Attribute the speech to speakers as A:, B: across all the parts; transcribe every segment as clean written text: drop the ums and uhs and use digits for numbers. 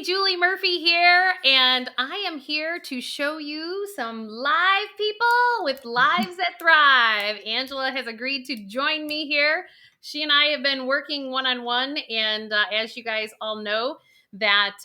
A: Julie Murphy here, and I am here to show you some live people with lives that thrive. Angela has agreed to join me here. She and I have been working one-on-one, and as you guys all know, that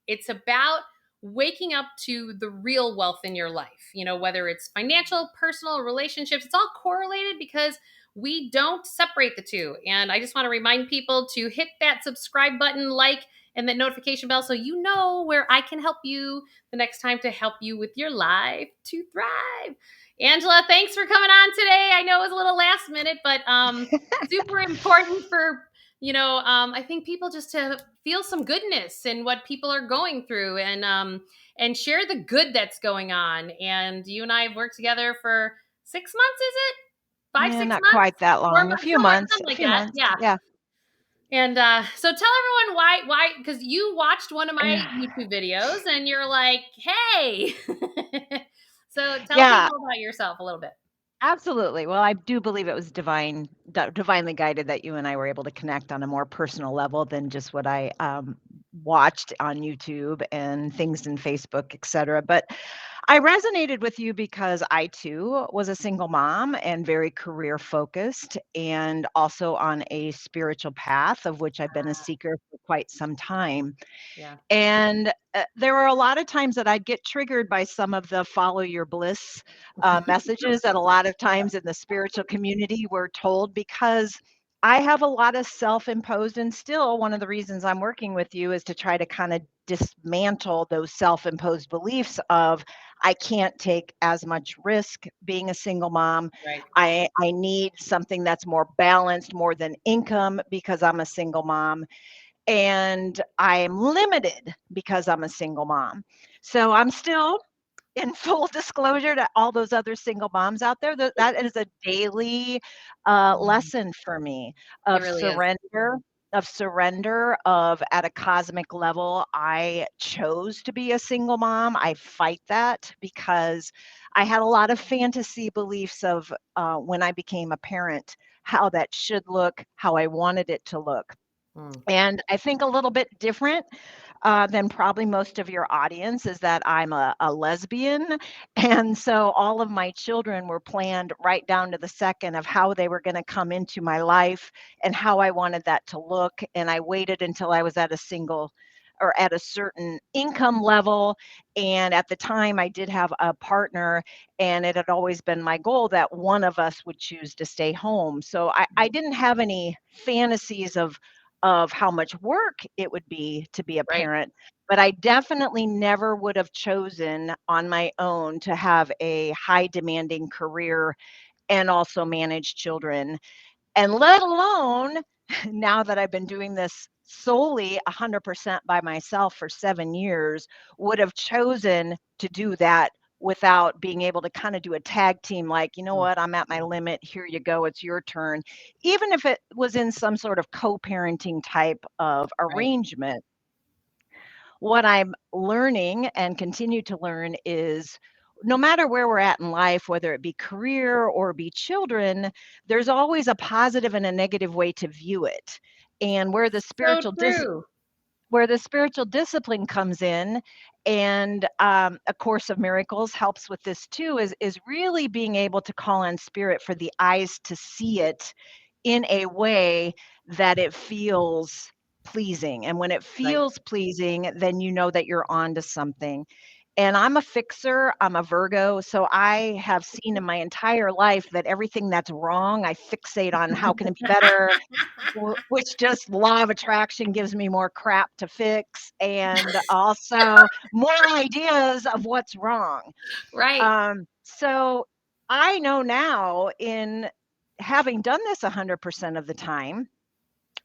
A: it's about waking up to the real wealth in your life. You know, whether it's financial, personal, relationships, it's all correlated because we don't separate the two. And I just want to remind people to hit that subscribe button, like, and that notification bell so you know where I can help you the next time to help you with your life to thrive. Angela, thanks for coming on today. I know it was a little last minute, but super important for, I think people just to feel some goodness in what people are going through and share the good that's going on. And you and I have worked together for 6 months, is it? Five,
B: Yeah,
A: six
B: not
A: months?
B: quite that
A: 4
B: long. A
A: months,
B: few months.
A: something
B: A
A: like
B: few
A: that.
B: months.
A: Yeah.
B: Yeah.
A: And so tell everyone why, because you watched one of my YouTube videos and you're like, hey. So tell
B: Yeah,
A: people about yourself a little bit.
B: absolutely. Well, I do believe it was divinely guided that you and I were able to connect on a more personal level than just what I watched on YouTube and things in Facebook, etc. But I resonated with you because I too was a single mom and very career focused and also on a spiritual path of which I've been a seeker for quite some time.
A: Yeah.
B: And there were a lot of times that I'd get triggered by some of the follow your bliss messages that a lot of times in the spiritual community were told because I have a lot of self imposed, and still one of the reasons I'm working with you is to try to kind of dismantle those self imposed beliefs of I can't take as much risk being a single mom.
A: Right.
B: I need something that's more balanced, more than income because I'm a single mom, and I am limited because I'm a single mom. So I'm still in full disclosure to all those other single moms out there, that is a daily lesson for me
A: It
B: of
A: really is.
B: surrender of at a cosmic level. I chose to be a single mom. I fight that because I had a lot of fantasy beliefs of when I became a parent, how that should look, how I wanted it to look.
A: Mm.
B: And I think a little bit different than probably most of your audience is that I'm a lesbian. And so all of my children were planned right down to the second of how they were going to come into my life and how I wanted that to look. And I waited until I was at a single or at a certain income level. And at the time, I did have a partner, and it had always been my goal that one of us would choose to stay home. So I didn't have any fantasies of how much work it would be to be a
A: Right.
B: parent, but I definitely never would have chosen on my own to have a high demanding career and also manage children. And let alone now that I've been doing this solely 100% by myself for 7 years, would have chosen to do that without being able to kind of do a tag team like, you know
A: Mm.
B: what, I'm at my limit, here you go, it's your turn. Even if it was in some sort of co-parenting type of
A: Right.
B: arrangement, what I'm learning and continue to learn is no matter where we're at in life, whether it be career or be children, there's always a positive and a negative way to view it. And
A: So true.
B: where the spiritual discipline comes in, and A Course of Miracles helps with this too, is really being able to call on spirit for the eyes to see it in a way that it feels pleasing. And when it
A: Right.
B: feels pleasing, then you know that you're on to something. And I'm a fixer, I'm a Virgo, so I have seen in my entire life that everything that's wrong, I fixate on how can it be better, which just law of attraction gives me more crap to fix and also more ideas of what's wrong.
A: Right.
B: So I know now, in having done this 100% of the time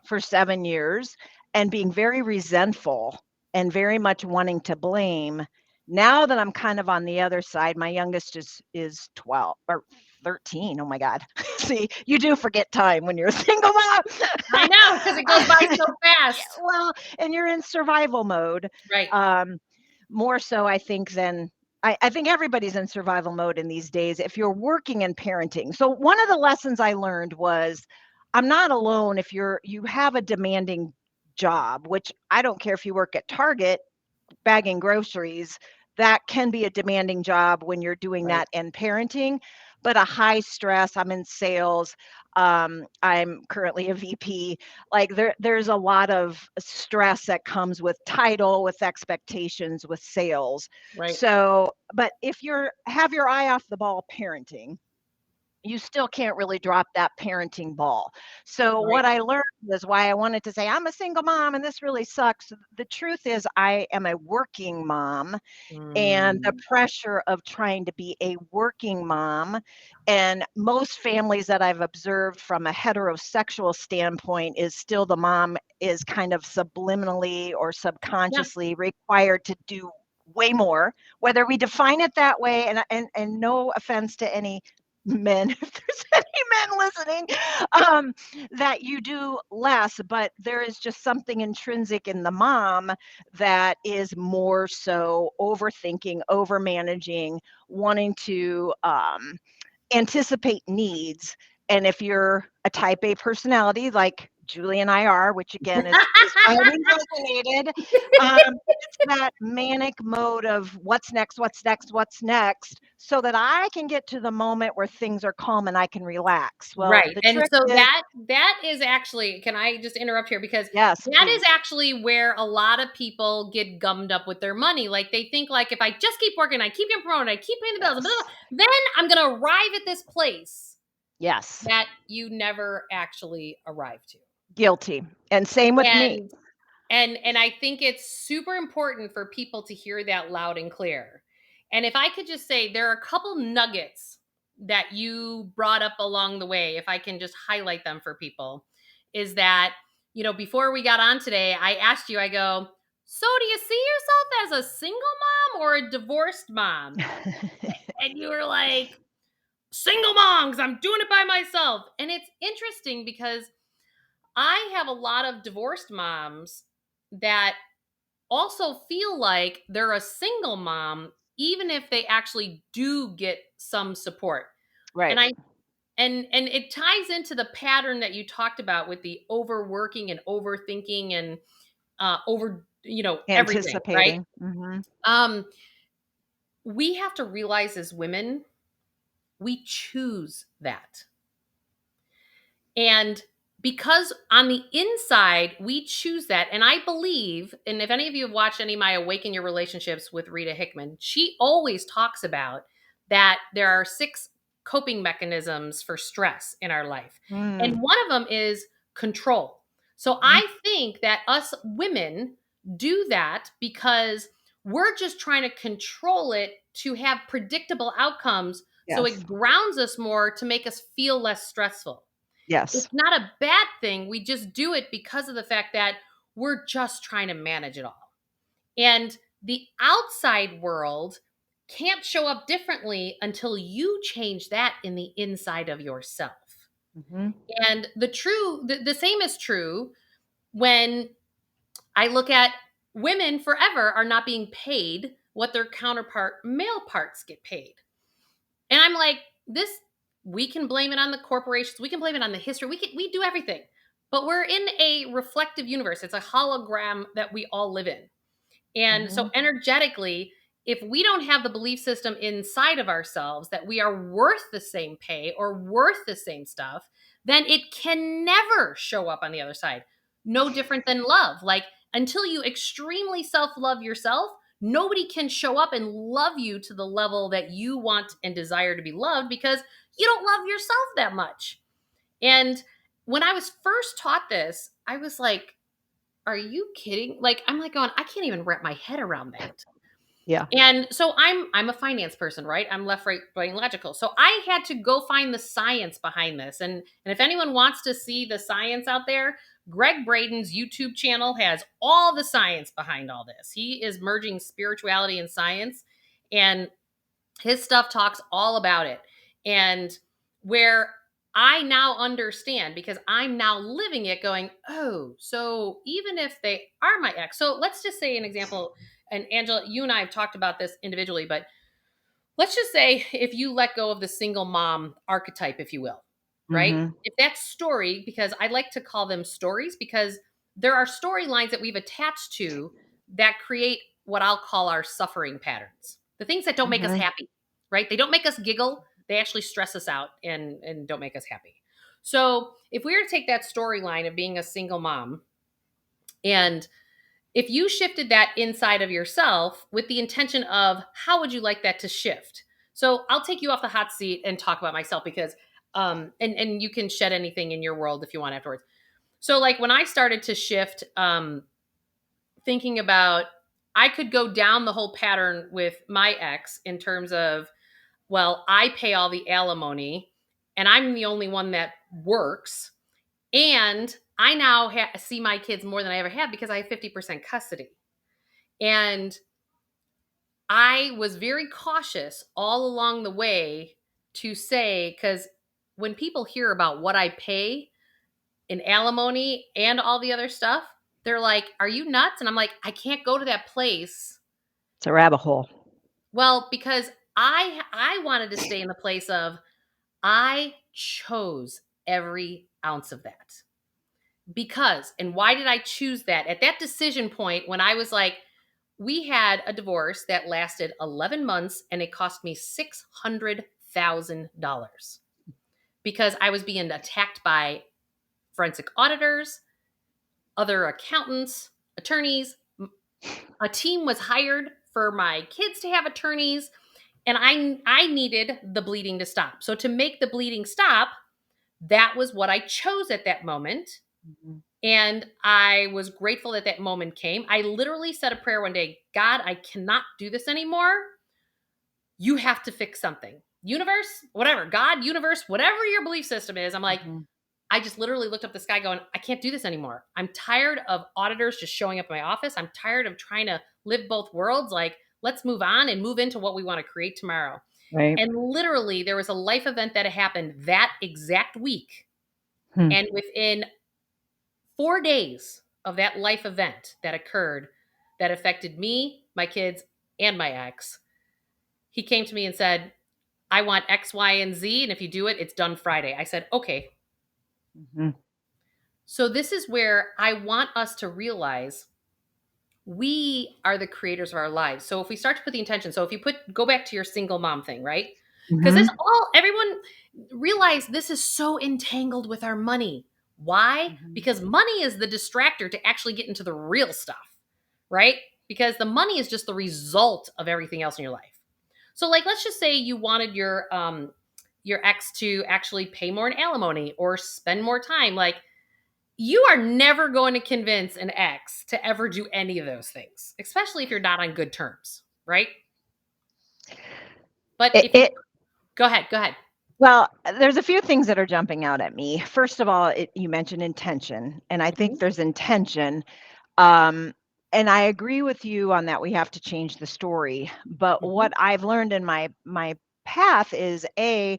B: for 7 years and being very resentful and very much wanting to blame. Now that I'm kind of on the other side, my youngest is 12 or 13. Oh my God. See, you do forget time when you're a single mom.
A: I know, because it goes by so
B: Yeah,
A: fast.
B: well, and you're in survival mode.
A: Right.
B: Um, More so, I think, than I think everybody's in survival mode in these days if you're working and parenting. So one of the lessons I learned was I'm not alone if you have a demanding job, which I don't care if you work at Target bagging groceries, that can be a demanding job when you're doing
A: Right.
B: that and parenting, but a high stress, I'm in sales, I'm currently a VP, like there's a lot of stress that comes with title, with expectations, with sales.
A: Right.
B: So, but if you're have your eye off the ball parenting, you still can't really drop that parenting ball. So what
A: Right.
B: I learned is why I wanted to say I'm a single mom and this really sucks. The truth is I am a working mom, and the
A: Mm.
B: pressure of trying to be a working mom, and most families that I've observed from a heterosexual standpoint is still the mom is kind of subliminally or
A: Yeah.
B: subconsciously required to do way more, whether we define it that way, and no offense to any men, if there's any men listening, um, that you do less, but there is just something intrinsic in the mom that is more so overthinking, over managing, wanting to anticipate needs. And if you're a type A personality like Julie and I are, which again is why we resonated, it's that manic mode of what's next, what's next, what's next, so that I can get to the moment where things are calm and I can relax. Well,
A: Right,
B: the
A: and
B: trick
A: so
B: is,
A: that is actually, can I just interrupt here? Because
B: yes,
A: that is
B: please.
A: actually where a lot of people get gummed up with their money. Like, they think, like, if I just keep working, I keep getting promoted, I keep paying the bills, blah, blah,
B: Yes.
A: blah, then I'm gonna arrive at this place
B: Yes.
A: that you never actually arrive to.
B: Guilty. And same with me.
A: And and I think it's super important for people to hear that loud and clear. And if I could just say, there are a couple nuggets that you brought up along the way, if I can just highlight them for people, is that, before we got on today, I asked you, I go, so do you see yourself as a single mom or a divorced mom? And you were like, single mom, because I'm doing it by myself. And it's interesting because I have a lot of divorced moms that also feel like they're a single mom even if they actually do get some support.
B: Right.
A: And I and it ties into the pattern that you talked about with the overworking and overthinking and over, everything, right?
B: Anticipating. Mhm.
A: Um we have to realize as women, we choose that. And because on the inside, we choose that. And I believe, and if any of you have watched any of my Awaken Your Relationships with Rita Hickman, she always talks about that there are 6 coping mechanisms for stress in our life. And
B: Mm.
A: one of them is control. So
B: Mhm.
A: I think that us women do that because we're just trying to control it to have predictable outcomes. So
B: Yes.
A: it grounds us more to make us feel less stressful.
B: Yes.
A: It's not a bad thing. We just do it because of the fact that we're just trying to manage it all. And the outside world can't show up differently until you change that in the inside of yourself.
B: Mhm.
A: And the same is true when I look at women forever are not being paid what their counterpart male parts get paid. And I'm like, this, we can blame it on the corporations, we can blame it on the history, we do everything. But we're in a reflective universe. It's a hologram that we all live in. And so
B: Mhm.
A: energetically, if we don't have the belief system inside of ourselves that we are worth the same pay or worth the same stuff, then it can never show up on the other side. No different than love. Like, until you extremely self-love yourself, nobody can show up and love you to the level that you want and desire to be loved, because you don't love yourself that much. And when I was first taught this, I was like, are you kidding? Like, I'm like going, I can't even wrap my head around that.
B: Yeah.
A: And so I'm a finance person, right? I'm left, right, brain, logical. So I had to go find the science behind this. And if anyone wants to see the science out there, Greg Braden's YouTube channel has all the science behind all this. He is merging spirituality and science, and his stuff talks all about it. And where I now understand, because I'm now living it, going, oh, so even if they are my ex, so let's just say an example, and Angela, you and I have talked about this individually, but let's just say if you let go of the single mom archetype, if you will, right?
B: Mhm.
A: If that story, because I like to call them stories, because there are storylines that we've attached to that create what I'll call our suffering patterns. The things that don't make us
B: Mhm.
A: happy, right? They don't make us giggle. They actually stress us out and don't make us happy. So if we were to take that storyline of being a single mom, and if you shifted that inside of yourself with the intention of how would you like that to shift? So I'll take you off the hot seat and talk about myself because and you can shed anything in your world if you want afterwards. So like when I started to shift thinking about I could go down the whole pattern with my ex in terms of, well, I pay all the alimony and I'm the only one that works. And I now see my kids more than I ever have because I have 50% custody. And I was very cautious all along the way to say, because when people hear about what I pay in alimony and all the other stuff, they're like, "Are you nuts?" And I'm like, "I can't go to that place."
B: It's a rabbit hole.
A: Well, because I wanted to stay in the place of I chose every ounce of that. Because, and why did I choose that? At that decision point when I was like, we had a divorce that lasted 11 months and it cost me $600,000 because I was being attacked by forensic auditors, other accountants, attorneys. A team was hired for my kids to have attorneys, and I needed the bleeding to stop. So to make the bleeding stop, that was what I chose at that moment.
B: Mhm.
A: And I was grateful that that moment came. I literally said a prayer one day, God, I cannot do this anymore. You have to fix something. Universe, whatever, God, universe, whatever your belief system is. I'm like,
B: Mhm.
A: I just literally looked up the sky going, I can't do this anymore. I'm tired of auditors just showing up in my office. I'm tired of trying to live both worlds. Like, let's move on and move into what we want to create tomorrow.
B: Right.
A: And literally, there was a life event that happened that exact week.
B: Hmm.
A: And within 4 days of that life event that occurred that affected me, my kids, and my ex, he came to me and said, I want X, Y, and Z. And if you do it, it's done Friday. I said, okay.
B: Mhm.
A: So this is where I want us to realize we are the creators of our lives. So if we start to put the intention, so if you go back to your single mom thing, right? Because this
B: Mhm.
A: all, everyone realize this is so entangled with our money. Why?
B: Mhm.
A: Because money is the distractor to actually get into the real stuff, right? Because the money is just the result of everything else in your life. So like, let's just say you wanted your ex to actually pay more in alimony or spend more time. Like, you are never going to convince an ex to ever do any of those things, especially if you're not on good terms, right? But
B: It,
A: if you
B: it
A: go ahead, go ahead.
B: Well, there's a few things that are jumping out at me. First of all, you mentioned intention, and I think
A: Mhm,
B: there's intention. Um, and I agree with you on that. We have to change the story. But
A: mhm.
B: what I've learned in my path is I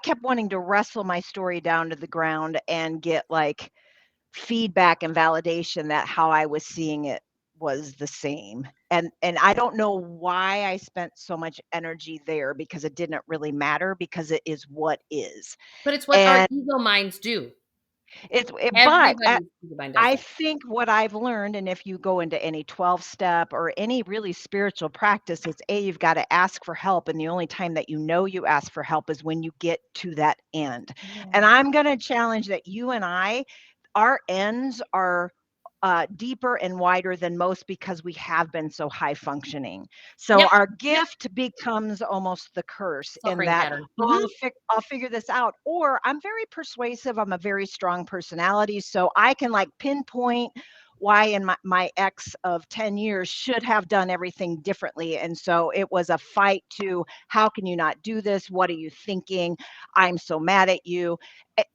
B: kept wanting to wrestle my story down to the ground and get like feedback and validation that how I was seeing it was the same. And I don't know why I spent so much energy there because it didn't really matter because it is what is.
A: But it's what our
B: And
A: ego minds do.
B: but
A: Everybody's ego mind does
B: I
A: that.
B: think what I've learned, and if you go into any 12 step or any really spiritual practice, it's you've got to ask for help. And the only time that you know you ask for help is when you get to that end. And
A: Yeah.
B: I'm going to challenge that you and our ends are deeper and wider than most because we have been so high functioning. So
A: Yep.
B: our
A: Yep.
B: gift becomes almost the curse in
A: Suffering
B: that,
A: pattern.
B: oh,
A: Mhm.
B: I'll figure this out. Or I'm very persuasive. I'm a very strong personality. So I can like pinpoint why in my ex of 10 years should have done everything differently. And so it was a fight to how can you not do this? What are you thinking? I'm so mad at you.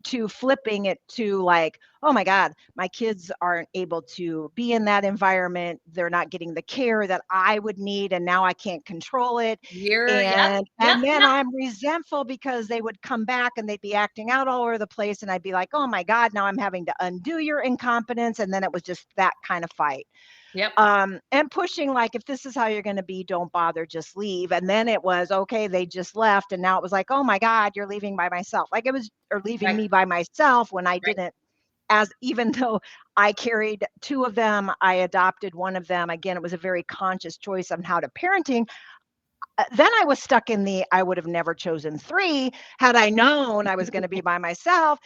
B: To flipping it to like, oh my God, my kids aren't able to be in that environment. They're not getting the care that I would need, and now I can't control it.
A: Yep, yep,
B: And then
A: yep,
B: I'm resentful because they would come back and they'd be acting out all over the place, and I'd be like, oh my God, now I'm having to undo your incompetence. And then it was just that kind of fight.
A: yep.
B: And pushing like, if this is how you're going to be, don't bother, just leave. And then it was okay, they just left, and now it was like, oh my God, you're leaving by myself. Like it was, or leaving
A: Right,
B: me by myself when I
A: right.
B: didn't. as even though I carried two of them, I adopted one of them. Again, it was a very conscious choice on how to parenting. Then I was stuck in the I would have never chosen three had I known I was going to be by myself.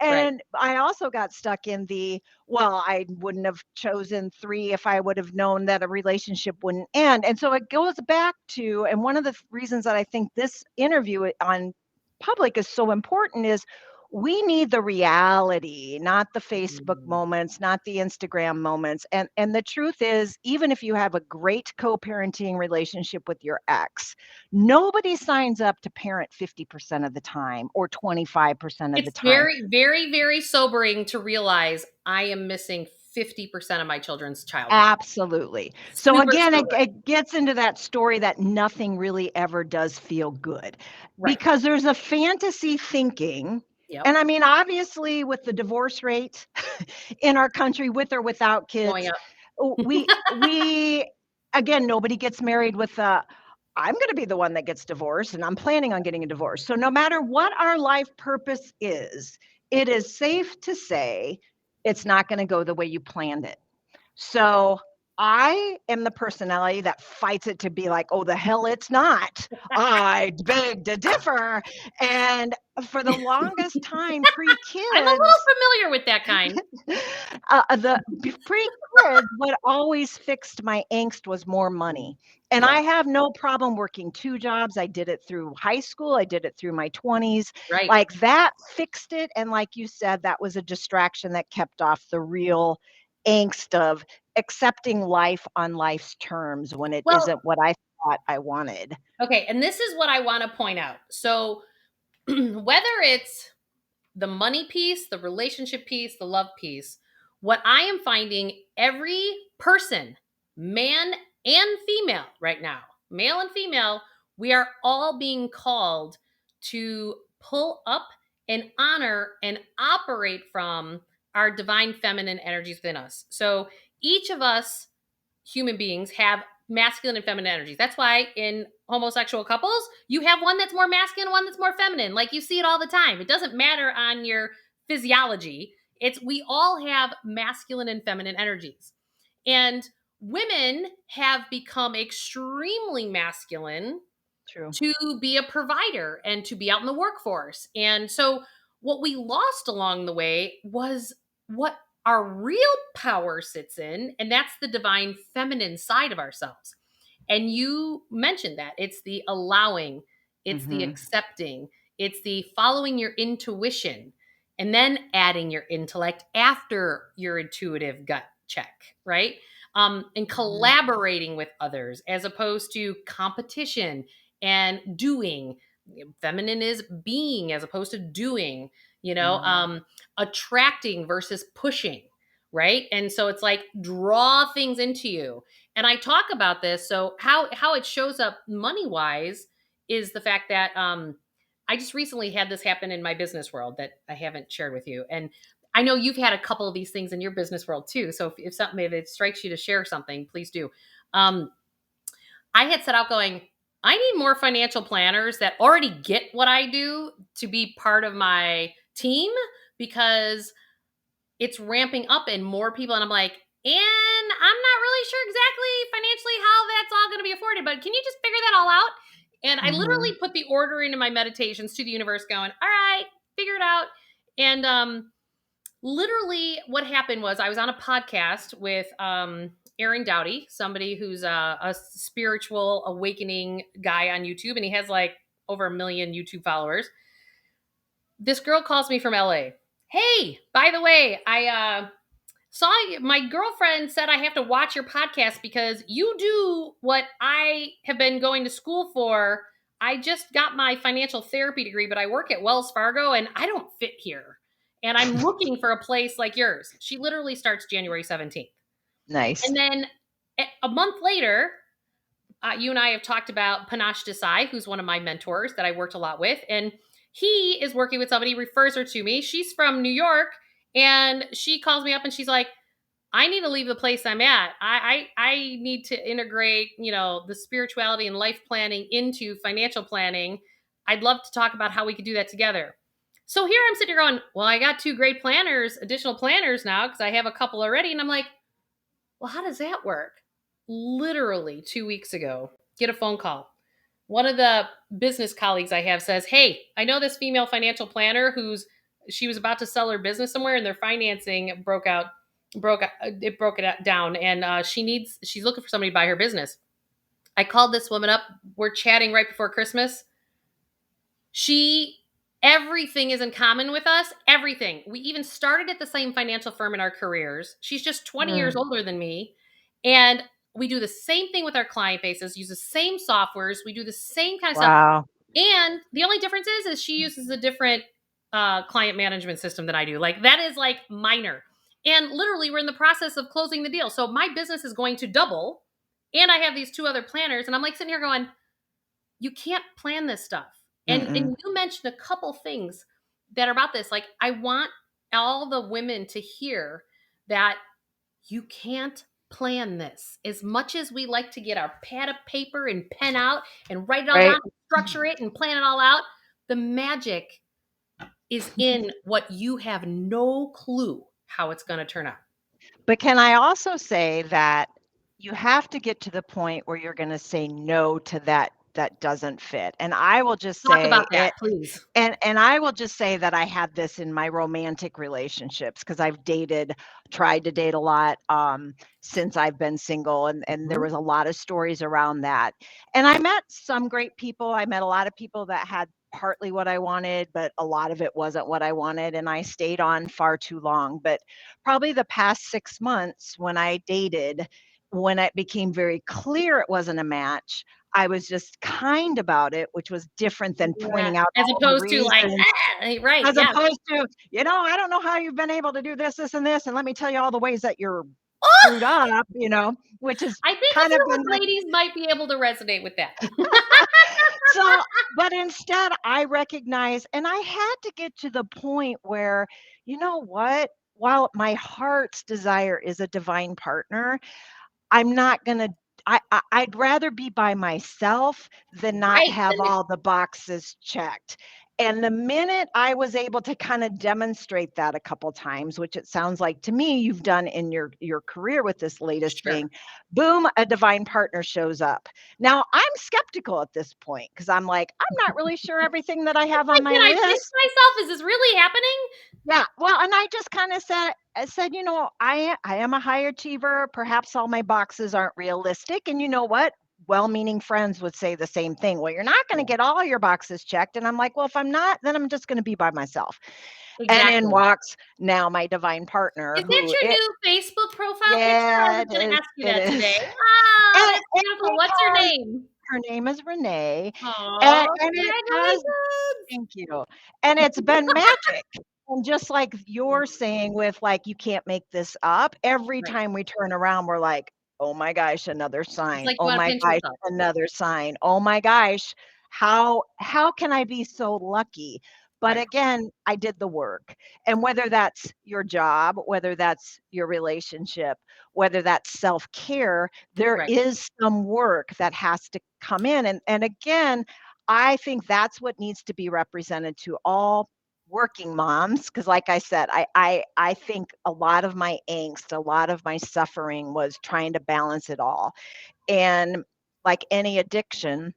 A: Right.
B: And I also got stuck in the, well, I wouldn't have chosen three if I would have known that a relationship wouldn't end. And so it goes back to, and one of the reasons that I think this interview on public is so important is we need the reality, not the Facebook
A: Mm.
B: moments, not the Instagram moments. And the truth is, even if you have a great co-parenting relationship with your ex, nobody signs up to parent 50% of the time or 25% of the
A: It's
B: time.
A: very, very, very sobering to realize I am missing 50% of my children's childhood.
B: Absolutely. So
A: Super
B: again, it,
A: sobering.
B: it gets into that story that nothing really ever does feel good
A: Right.
B: because there's a fantasy thinking.
A: Yep.
B: And I mean, obviously, with the divorce rate in our country, with or without
A: Going
B: kids,
A: up.
B: we again, nobody gets married with a I'm going to be the one that gets divorced and I'm planning on getting a divorce. So no matter what our life purpose is, it is safe to say it's not going to go the way you planned it. So I am the personality that fights it to be like, oh, the hell it's not. I beg to differ. And for the longest time, pre
A: I'm a little
B: kids,
A: familiar with that kind.
B: pre-kids, what always fixed my angst was more
A: Mm.
B: money. And I
A: Yeah.
B: have no problem working two jobs. I did it through high school. I did it through my 20s.
A: Right.
B: Like that fixed it. And like you said, that was a distraction that kept off the real angst of accepting life on life's terms when it
A: Well,
B: isn't what I thought I wanted.
A: okay. And this is what I want to point out. So, whether it's the money piece, the relationship piece, the love piece, what I am finding every person, man and female, right now, male and female, we are all being called to pull up and honor and operate from our divine feminine energies within us. So each of us human beings have masculine and feminine energies. That's why in homosexual couples, you have one that's more masculine, one that's more feminine. Like you see it all the time. It doesn't matter on your physiology. It's we all have masculine and feminine energies. And women have become extremely masculine
B: True.
A: to be a provider and to be out in the workforce. And so what we lost along the way was what our real power sits in, and that's the divine feminine side of ourselves. And you mentioned that it's the allowing, it's the
B: Hmm.
A: accepting, it's the following your intuition, and then adding your intellect after your intuitive gut check, right? And
B: Hmm.
A: collaborating with others as opposed to competition and doing. Feminine is being as opposed to doing, you know,
B: Hmm.
A: attracting versus pushing, right? And so it's like draw things into you. And I talk about this. So how it shows up money wise is the fact that I just recently had this happen in my business world that I haven't shared with you. And I know you've had a couple of these things in your business world too. So if something, if it strikes you to share something, please do. Um, I had set out going, I need more financial planners that already get what I do to be part of my team because it's ramping up and more people. And I'm like, and I'm not really sure exactly financially how that's all going to be afforded, but can you just figure that all out? And I literally
B: Hmm.
A: put the order into my meditations to the universe going, all right, figure it out. And literally what happened was I was on a podcast with Aaron Doughty, somebody who's a spiritual awakening guy on YouTube, and he has like over 1 million YouTube followers. This girl calls me from LA. Hey, by the way, I saw my girlfriend said I have to watch your podcast because you do what I have been going to school for. I just got my financial therapy degree, but I work at Wells Fargo and I don't fit here. And I'm looking for a place like yours. She literally starts January 17th.
B: Nice.
A: And then a month later, you and I have talked about Panache Desai, who's one of my mentors that I worked a lot with. And he is working with somebody, refers her to me. She's from New York. And she calls me up and she's like, I need to leave the place I'm at. I need to integrate, you know, the spirituality and life planning into financial planning. I'd love to talk about how we could do that together. So here I'm sitting here going, well, I got two great planners, additional planners now because I have a couple already. And I'm like, well, how does that work? Literally 2 weeks ago, get a phone call. One of the business colleagues I have says, hey, I know this female financial planner she was about to sell her business somewhere and their financing broke it down. And she's looking for somebody to buy her business. I called this woman up. We're chatting right before Christmas. She Everything is in common with us. Everything. We even started at the same financial firm in our careers. She's just 20 years
B: Mm,
A: older than me. And we do the same thing with our client bases, use the same softwares, we do the same kind of stuff.
B: wow.
A: And the only difference is she uses a different client management system than I do. Like that is like minor. And literally, we're in the process of closing the deal. So my business is going to double. And I have these two other planners. And I'm like sitting here going, you can't plan this stuff.
B: Mm-mm.
A: And you mentioned a couple things that are about this. Like I want all the women to hear that you can't plan this. As much as we like to get our pad of paper and pen out and write it all down,
B: Right.
A: and structure it and plan it all out, the magic is in what you have no clue how it's going to turn out.
B: But can I also say that you have to get to the point where you're going to say no to that doesn't fit. And I will just
A: Talk
B: say
A: about that,
B: it.
A: please.
B: And I will just say that I had this in my romantic relationships because I've tried to date a lot since I've been single, and there
A: Mhm.
B: was a lot of stories around that. And I met some great people. I met a lot of people that had partly what I wanted, but a lot of it wasn't what I wanted, and I stayed on far too long. But probably the past 6 months when I dated, when it became very clear it wasn't a match, I was just kind about it, which was different than
A: Yeah.
B: pointing out
A: As
B: all the
A: opposed to like,
B: reasons,
A: right.
B: as
A: Yes.
B: opposed to, I don't know how you've been able to do this, this, and this, and let me tell you all the ways that you're screwed
A: Oh,
B: up, which has
A: I think a
B: kind of
A: few
B: been
A: of ladies might be able to resonate with that.
B: so, but instead I recognize, and I had to get to the point where, you know what? While my heart's desire is a divine partner, I'm not gonna I'd rather be by myself than not
A: Right.
B: have all the boxes checked. And the minute I was able to kind of demonstrate that a couple times, which it sounds like to me you've done in your career with this latest
A: Sure.
B: thing, boom, a divine partner shows up. Now I'm skeptical at this point because I'm like, I'm not really sure everything that I have on
A: Like,
B: my
A: can I pinch
B: list.
A: myself? Is this really happening?
B: Yeah, well, and I just kinda said, I am a high achiever, perhaps all my boxes aren't realistic, and you know what? Well-meaning friends would say the same thing, "Well, you're not gonna
A: Yeah.
B: get all your boxes checked," and I'm like, "Well, if I'm not, then I'm just gonna be by myself." And in
A: Exactly.
B: walks now my divine partner
A: Is that
B: who
A: your
B: it
A: new Facebook profile picture? I
B: yeah,
A: was gonna ask you
B: it
A: that
B: is.
A: today. Oh,
B: And
A: that's beautiful. What's her name?
B: her name is Renee,
A: Oh,
B: and it has
A: congratulations.
B: thank you. And it's been magic. And just like you're saying with like, you can't make this up, every
A: Right.
B: time we turn around, we're like, oh my gosh, another
A: It's
B: sign.
A: like you
B: Oh
A: wanna
B: my
A: pinch
B: gosh,
A: yourself.
B: another sign. Oh my gosh, how can I be so lucky? But
A: Right.
B: again, I did the work. And whether that's your job, whether that's your relationship, whether that's self-care, there
A: Right.
B: is some work that has to come in. And again, I think that's what needs to be represented to all working moms because like I said, I think a lot of my angst, a lot of my suffering was trying to balance it all. And like any addiction,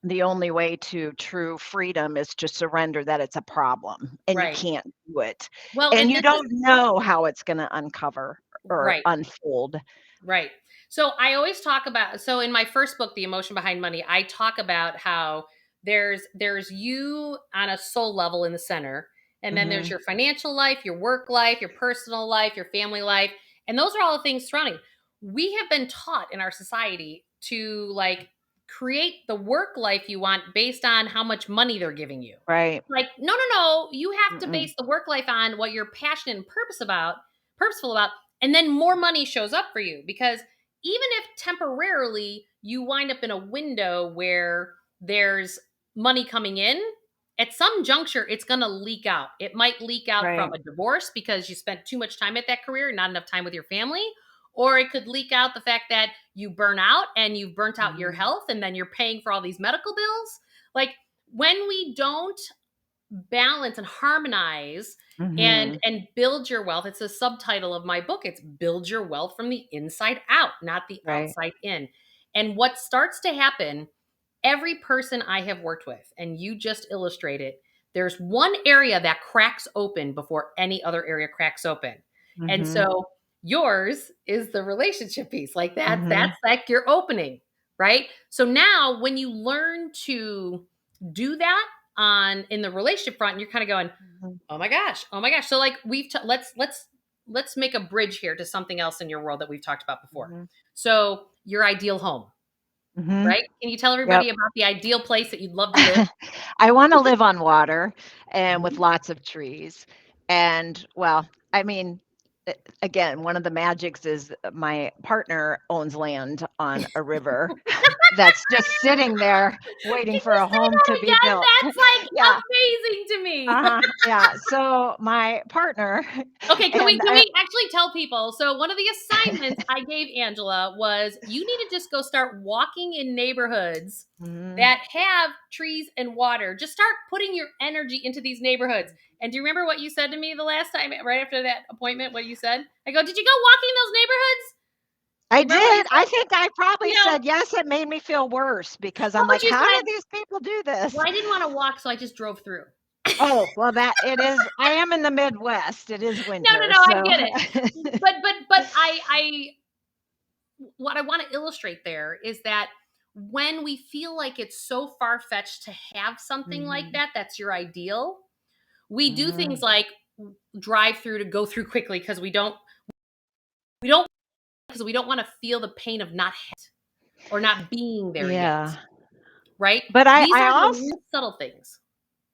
B: the only way to true freedom is to surrender that it's a problem and you
A: Right.
B: can't do it.
A: Well,
B: And
A: and
B: you
A: this is
B: don't know how it's going to uncover or
A: right.
B: unfold.
A: Right. So I always talk about so in my first book, The Emotion Behind Money, I talk about how there's you on a soul level in the center, and then there's
B: Mhm.
A: your financial life, your work life, your personal life, your family life, and those are all the things surrounding. We have been taught in our society to like create the work life you want based on how much money they're giving you.
B: Right.
A: Like, no, no, no, you have to
B: Mm-mm.
A: base the work life on what you're passionate and purposeful about, and then more money shows up for you because even if temporarily you wind up in a window where there's money coming in, at some juncture it's going to leak out. It might leak out from
B: Right.
A: a divorce because you spent too much time at that career, not enough time with your family, or it could leak out the fact that you burn out and you've burnt out your
B: Mhm.
A: health and then you're paying for all these medical bills. Like when we don't balance and harmonize
B: Mhm.
A: and build your wealth. It's a subtitle of my book. It's Build Your Wealth from the Inside Out, not the
B: Right.
A: outside in. And what starts to happen, every person I have worked with, and you just illustrated, there's one area that cracks open before any other area cracks open. And
B: Mhm.
A: so yours is the relationship piece. Like that's
B: Mhm.
A: like your opening, right? So now when you learn to do that on in the relationship front, you're kind of going,
B: Mhm.
A: "Oh my gosh. Oh my gosh." So like let's make a bridge here to something else in your world that we've talked about before.
B: Mhm.
A: So, your ideal home,
B: Mhm.
A: right? Can you tell
B: Yep.
A: everybody about the ideal place that you'd love to live?
B: I wanna live on water and with
A: Mhm.
B: lots of trees. And, well, I mean, again, one of the magics is my partner owns land on a river that's just sitting there waiting
A: Can
B: for
A: you
B: a
A: say
B: home to
A: that
B: be
A: again?
B: built.
A: That's, like,
B: Yeah,
A: amazing to me.
B: yeah. So my partner
A: Okay, can we
B: and
A: can
B: I
A: we actually tell people? So one of the assignments I gave Angela was you need to just go start walking in neighborhoods
B: Mhm.
A: that have trees and water. Just start putting your energy into these neighborhoods. And do you remember what you said to me the last time, right after that appointment? What you said? I go, "Did you go walking in those neighborhoods?"
B: I
A: You remember what you
B: did. I
A: said?
B: think I probably
A: You know,
B: said yes. It made me feel worse because I'm
A: what would
B: like,
A: you
B: "How do
A: said?
B: these people do
A: Well,
B: this?"
A: I didn't want to walk, so I just drove through.
B: Oh, well, that it is I am in the Midwest. It is
A: No, no,
B: winter,
A: no, I
B: so
A: get it. But I what I want to illustrate there is that when we feel like it's so far fetched to have something like
B: Mhm,
A: that, that's your ideal. We do things
B: mhm.
A: like drive through to go through quickly because we don't because we don't want to feel the pain of not or not being there yet,
B: Yeah,
A: right?
B: but
A: These
B: I
A: are the
B: also
A: real subtle things.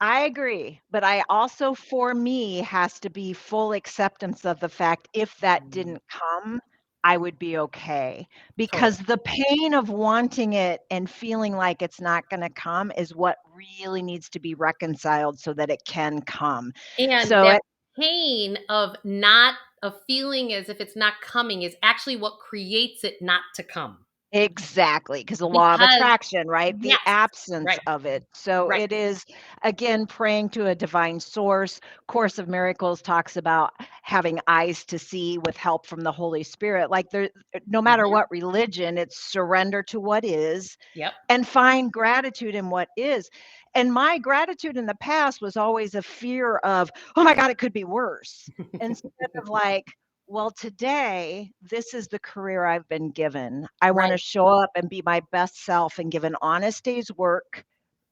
B: I agree, but I also, for me, has to be full acceptance of the fact if that
A: Mm,
B: didn't come, I would be okay.
A: totally.
B: Because the pain of wanting it and feeling like it's not gonna come is what really needs to be reconciled so that it can come.
A: And
B: So
A: that
B: it
A: pain of not of feeling as if it's not coming is actually what creates it not to come.
B: Exactly, because the law of
A: Because
B: attraction, right? The
A: yes,
B: absence
A: right,
B: of it. So
A: right.
B: it is, again, praying to a divine source. Course of Miracles talks about having eyes to see with help from the Holy Spirit. Like there no matter
A: Mhm.
B: what religion, it's surrender to what is
A: Yep.
B: and find gratitude in what is. And my gratitude in the past was always a fear of, oh my God, it could be worse. Instead of like, well, today, this is the career I've been given. I want to
A: Right.
B: show up and be my best self and give an honest day's work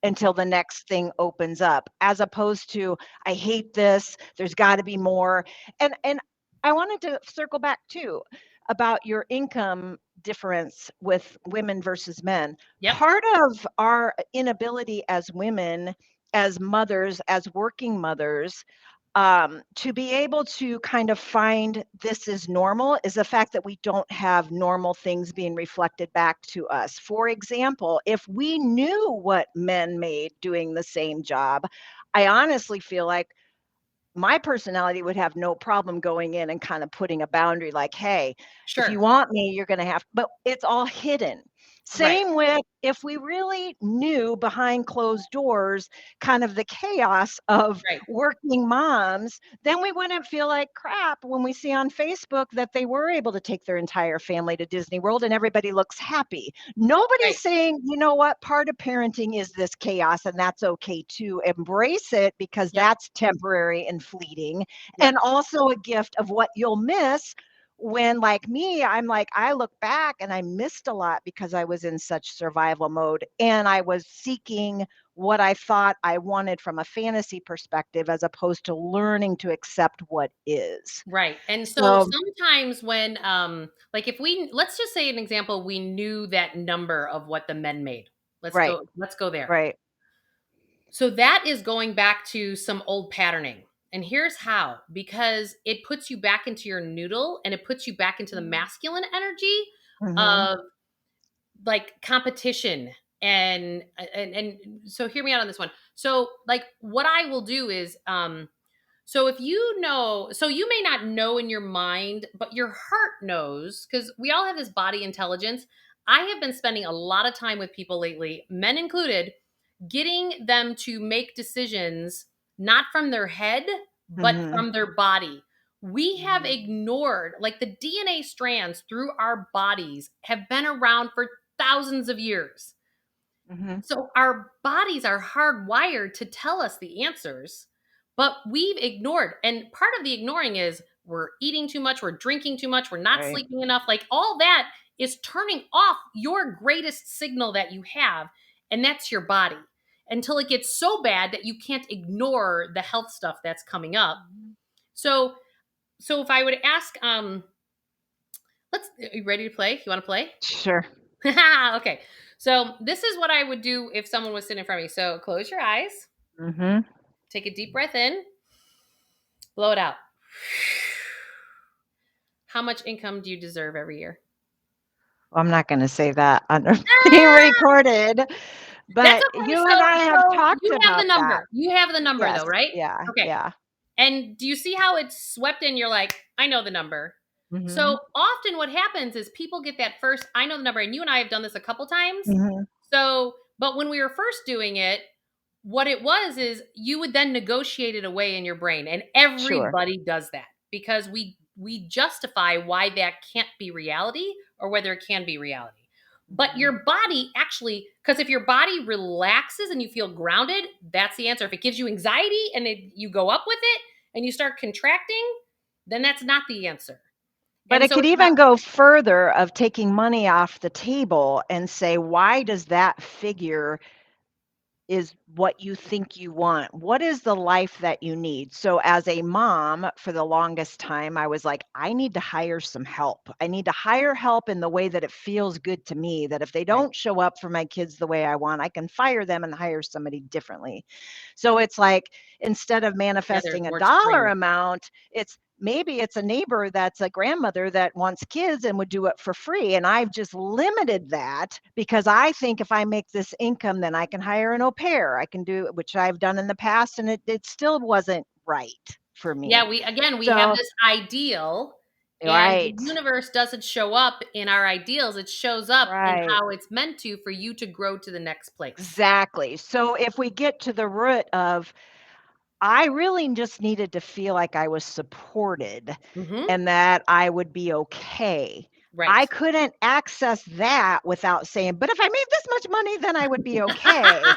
A: Mhm.
B: until the next thing opens up, as opposed to, I hate this, there's got to be more. And I wanted to circle back too about your income difference with women versus men.
A: Yep.
B: Part of our inability as women, as mothers, as working mothers, to be able to kind of find this is normal is the fact that we don't have normal things being reflected back to us. For example, if we knew what men made doing the same job, I honestly feel like my personality would have no problem going in and kind of putting a boundary like, "Hey, if you
A: Sure.
B: want me, you're gonna have," but it's all hidden.
A: Right.
B: Same with if we really knew behind closed doors kind of the chaos of
A: Right.
B: working moms, then we wouldn't feel like crap when we see on Facebook that they were able to take their entire family to Disney World and everybody looks happy. Nobody's
A: Right.
B: saying, you know what, part of parenting is this chaos, and that's okay to embrace it because
A: Yep.
B: that's temporary and fleeting,
A: Yep.
B: and also a gift of what you'll miss when, like me, I'm like, I look back and I missed a lot because I was in such survival mode and I was seeking what I thought I wanted from a fantasy perspective as opposed to learning to accept what is.
A: Right. And so
B: So,
A: sometimes when like if we let's just say an example, we knew that number of what the men made.
B: right,
A: Let's go there.
B: right.
A: So that is going back to some old patterning. And here's how, because it puts you back into your noodle and it puts you back into the masculine energy
B: Mhm.
A: of like competition and so hear me out on this one. So like what I will do is so if you know, so you may not know in your mind, but your heart knows because we all have this body intelligence. I have been spending a lot of time with people lately, men included, getting them to make decisions not from their head, but
B: Mhm.
A: from their body. We have
B: Mhm.
A: ignored, like, the DNA strands through our bodies have been around for thousands of years.
B: Mhm.
A: So our bodies are hardwired to tell us the answers, but we've ignored. And part of the ignoring is we're eating too much, we're drinking too much, we're not
B: Right.
A: sleeping enough. Like, all that is turning off your greatest signal that you have, and that's your body. Until it gets so bad that you can't ignore the health stuff that's coming up.
B: Mhm.
A: So if I would ask, let's are you ready to play? You want to play?
B: Sure.
A: Okay. So this is what I would do if someone was sitting in front of me. So close your eyes,
B: Mhm.
A: take a deep breath in, blow it out. How much income do you deserve every year?
B: Well, I'm not gonna say that under being
A: Ah!
B: recorded,
A: That's
B: but
A: okay.
B: you and
A: So
B: I have talked
A: you have the
B: about that.
A: number. You have the number
B: Yes.
A: though, right?
B: Yeah,
A: Okay.
B: yeah.
A: And do you see how it's swept in? You're like, I know the number. So
B: Mhm.
A: often what happens is people get that first, I know the number, and you and I have done this a couple times.
B: Mhm.
A: So, but when we were first doing it, what it was is you would then negotiate it away in your brain. And
B: Sure.
A: everybody does that because we justify why that can't be reality or whether it can be reality. But
B: Mhm.
A: your body actually, because if your body relaxes and you feel grounded, that's the answer. If it gives you anxiety and you go up with it and you start contracting, then that's not the answer.
B: But
A: And
B: it
A: so
B: could
A: it's about
B: even go further of taking money off the table and say, why does that figure is what you think you want. What is the life that you need? So, as a mom, for the longest time, I was like, I need to hire some help. I need to hire help in the way that it feels good to me. That if they
A: right.
B: don't show up for my kids the way I want, I can fire them and hire somebody differently. So, it's like instead of
A: Yeah, there's
B: manifesting a
A: more
B: dollar
A: strings.
B: amount, it's maybe it's a neighbor that's a grandmother that wants kids and would do it for free. And I've just limited that because I think if I make this income, then I can hire an au pair. I can do it, which I've done in the past, and it still wasn't right for me.
A: Yeah, we have
B: So,
A: this ideal, and the
B: right,
A: universe doesn't show up in our ideals. It shows up in
B: right.
A: how it's meant to for you to grow to the next place.
B: Exactly. So if we get to the root of I really just needed to feel like I was supported
A: Mhm.
B: and that I would be okay. I
A: Right.
B: couldn't access that without saying, "But if I made this much money, then I would be okay."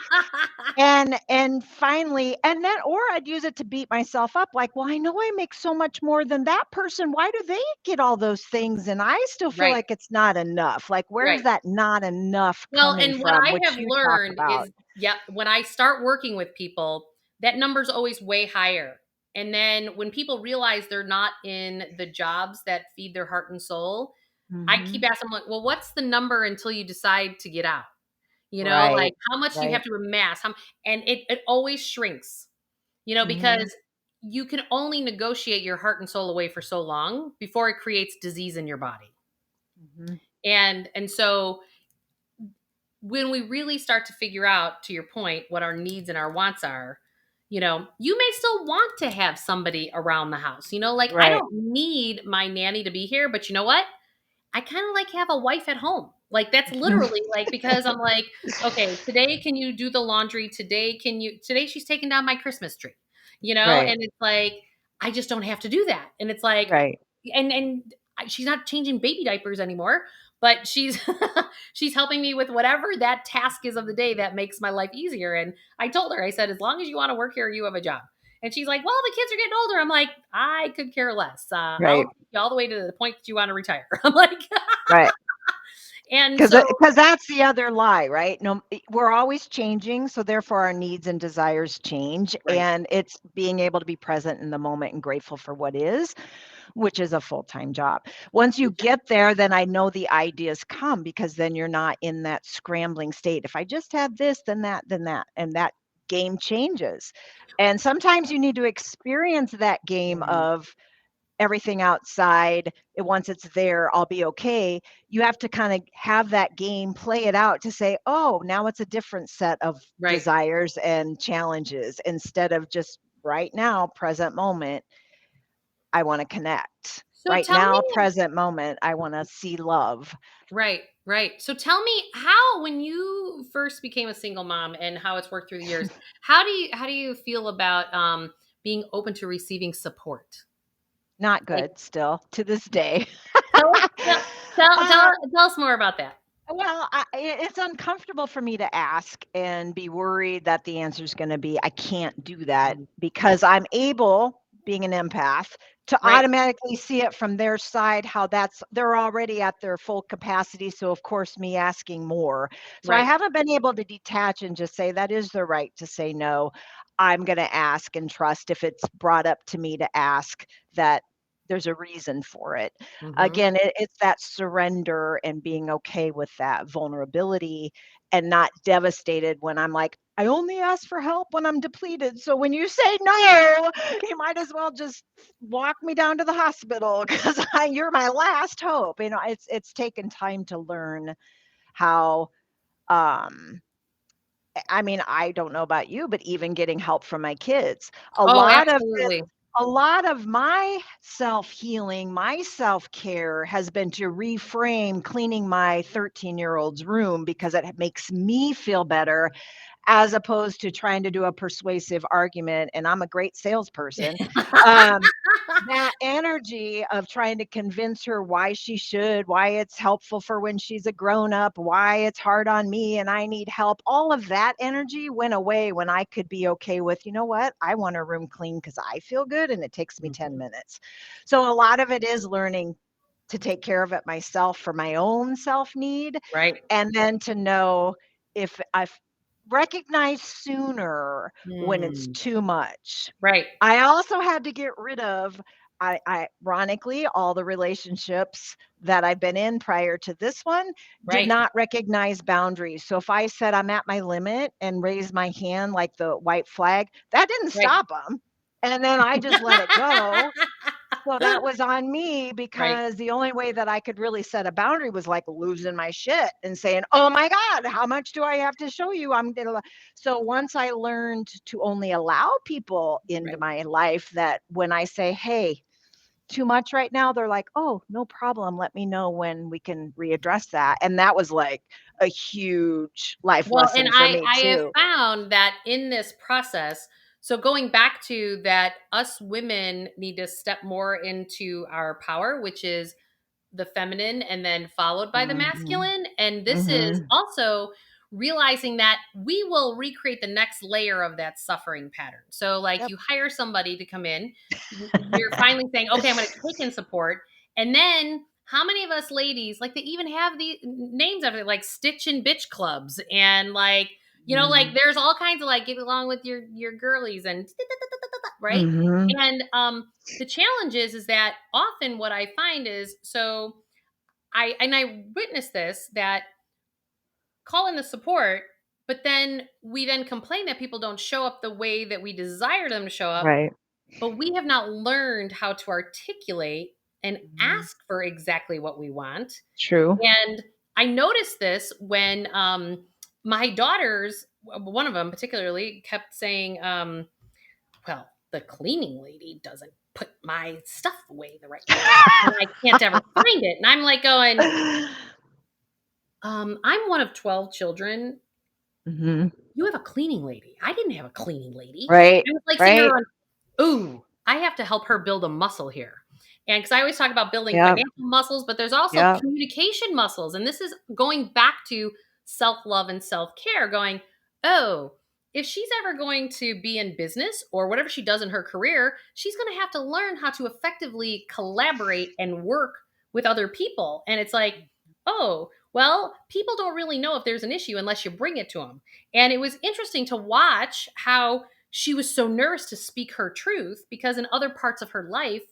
B: And finally and then or I'd use it to beat myself up like, "Well, I know I make so much more than that person. Why do they get all those things and I still feel
A: Right,
B: like it's not enough?" Like, where's
A: right.
B: that not enough
A: Well,
B: coming
A: and what
B: from,
A: I
B: which
A: have
B: you talk
A: learned
B: about?
A: is, yeah, when I start working with people, that number's always way higher. And then when people realize they're not in the jobs that feed their heart and soul, I keep
B: Mhm.
A: asking them, like, well, what's the number until you decide to get out? Like,
B: Right,
A: how much do you have
B: right.
A: to amass? And it always shrinks, because
B: Mhm,
A: you can only negotiate your heart and soul away for so long before it creates disease in your body.
B: mhm.
A: And so when we really start to figure out, to your point, what our needs and our wants are, you may still want to have somebody around the house. Like, I
B: Right.
A: don't need my nanny to be here, but you know what? I kind of like have a wife at home. Like, that's literally like, because I'm like, okay, today can you do the laundry? Today she's taking down my Christmas tree,
B: Right,
A: and it's like, I just don't have to do that. And it's like,
B: right,
A: she's not changing baby diapers anymore, but she's she's helping me with whatever that task is of the day that makes my life easier. And I told her, I said, as long as you want to work here, you have a job. And she's like, well, the kids are getting older. I'm like, I could care less. I'll
B: right,
A: take you all the way to the point that you want to retire. I'm like,
B: right.
A: and
B: Because
A: so
B: because that's the other lie, right? No, we're always changing, so therefore our needs and desires change,
A: right.
B: and it's being able to be present in the moment and grateful for what is, which is a full-time job. Once you
A: Yeah.
B: get there, then I know the ideas come because then you're not in that scrambling state. If I just have this, then that, and that game changes. And sometimes you need to experience that game
A: Mhm.
B: of everything outside, once it's there, I'll be okay. You have to kind of have that game, play it out to say, oh, now it's a different set of
A: Right.
B: desires and challenges instead of just right now, present moment, I want to connect.
A: So
B: Right
A: tell
B: now,
A: me,
B: present moment, I want to see love.
A: right, right. So tell me how, when you first became a single mom and how it's worked through the years, how do you feel about being open to receiving support?
B: Not
A: Like,
B: good still to this day.
A: tell us,
B: Uh,
A: tell us more about that.
B: well, it's uncomfortable for me to ask and be worried that the answer is going to be, I can't do that
A: Mhm.
B: because I'm able, being an empath, to
A: Right,
B: automatically see it from their side, how they're already at their full capacity. So, of course, me asking more. So, I
A: right.
B: haven't been able to detach and just say, that is the right to say no. I'm going to ask and trust if it's brought up to me to ask that there's a reason for it.
A: Hmm.
B: Again, it's that surrender and being okay with that vulnerability and not devastated when I'm like, I only ask for help when I'm depleted. So when you say no, you might as well just walk me down to the hospital because you're my last hope. It's taken time to learn how um I mean, I don't know about you, but even getting help from my kids, a
A: Oh,
B: lot of
A: absolutely.
B: a lot of my self-healing, my self-care has been to reframe cleaning my 13-year-old's room because it makes me feel better as opposed to trying to do a persuasive argument, and I'm a great salesperson. Um, that energy of trying to convince her why she should, why it's helpful for when she's a grown up, why it's hard on me and I need help. All of that energy went away when I could be okay with, you know what? I want a room clean because I feel good and it takes me 10
A: Mhm.
B: minutes. So a lot of it is learning to take care of it myself for my own self need.
A: Right.
B: And then to know if I've recognized sooner when it's
A: Mm.
B: too much.
A: Right.
B: I also had to get rid of, ironically, all the relationships that I've been in prior to this one did
A: Right.
B: not recognize boundaries. So if I said I'm at my limit and raised my hand like the white flag, that didn't
A: Right.
B: stop them. And then I just let it go. So that was on me
A: Right.
B: because the only way that I could really set a boundary was like losing my shit and saying, "Oh my God, how much do I have to show you? I'm gonna." So once I learned to only allow people into
A: Right.
B: my life, that when I say, "Hey, too much right now," they're like, "Oh, no problem. Let me know when we can readdress that." And that was like a huge life
A: Well, and
B: lesson for
A: I
B: me
A: I have
B: too.
A: found that in this process, so going back to that, us women need to step more into our power, which is the feminine and then followed by the
B: Mhm.
A: masculine. And this is
B: Mhm.
A: also realizing that we will recreate the next layer of that suffering pattern. So, like,
B: Yep.
A: you hire somebody to come in, you're finally saying, okay, I'm going to take in support. And then, how many of us ladies, like, they even have the names of it, like stitch and bitch clubs, and like, like
B: Mhm.
A: there's all kinds of like get along with your girlies and right.
B: Mhm.
A: And the challenge is that often what I find is, so I witness this, that call in the support, but then we then complain that people don't show up the way that we desire them to show up,
B: Right.
A: but we have not learned how to articulate and
B: Mhm.
A: ask for exactly what we want.
B: True.
A: And I noticed this when my daughters, one of them particularly, kept saying, well, the cleaning lady doesn't put my stuff away the right way, and I can't ever find it. And I'm like going, I'm one of 12 children.
B: Mhm.
A: You have a cleaning lady. I didn't have a cleaning lady.
B: Right,
A: I was like sitting there
B: right.
A: going, ooh, I have to help her build a muscle here. And because I always talk about building
B: Yep,
A: financial muscles, but there's also
B: yep.
A: communication muscles. And this is going back to self love and self care, going, oh, if she's ever going to be in business or whatever she does in her career, she's going to have to learn how to effectively collaborate and work with other people. And it's like, oh, well, people don't really know if there's an issue unless you bring it to them. And it was interesting to watch how she was so nervous to speak her truth, because in other parts of her life,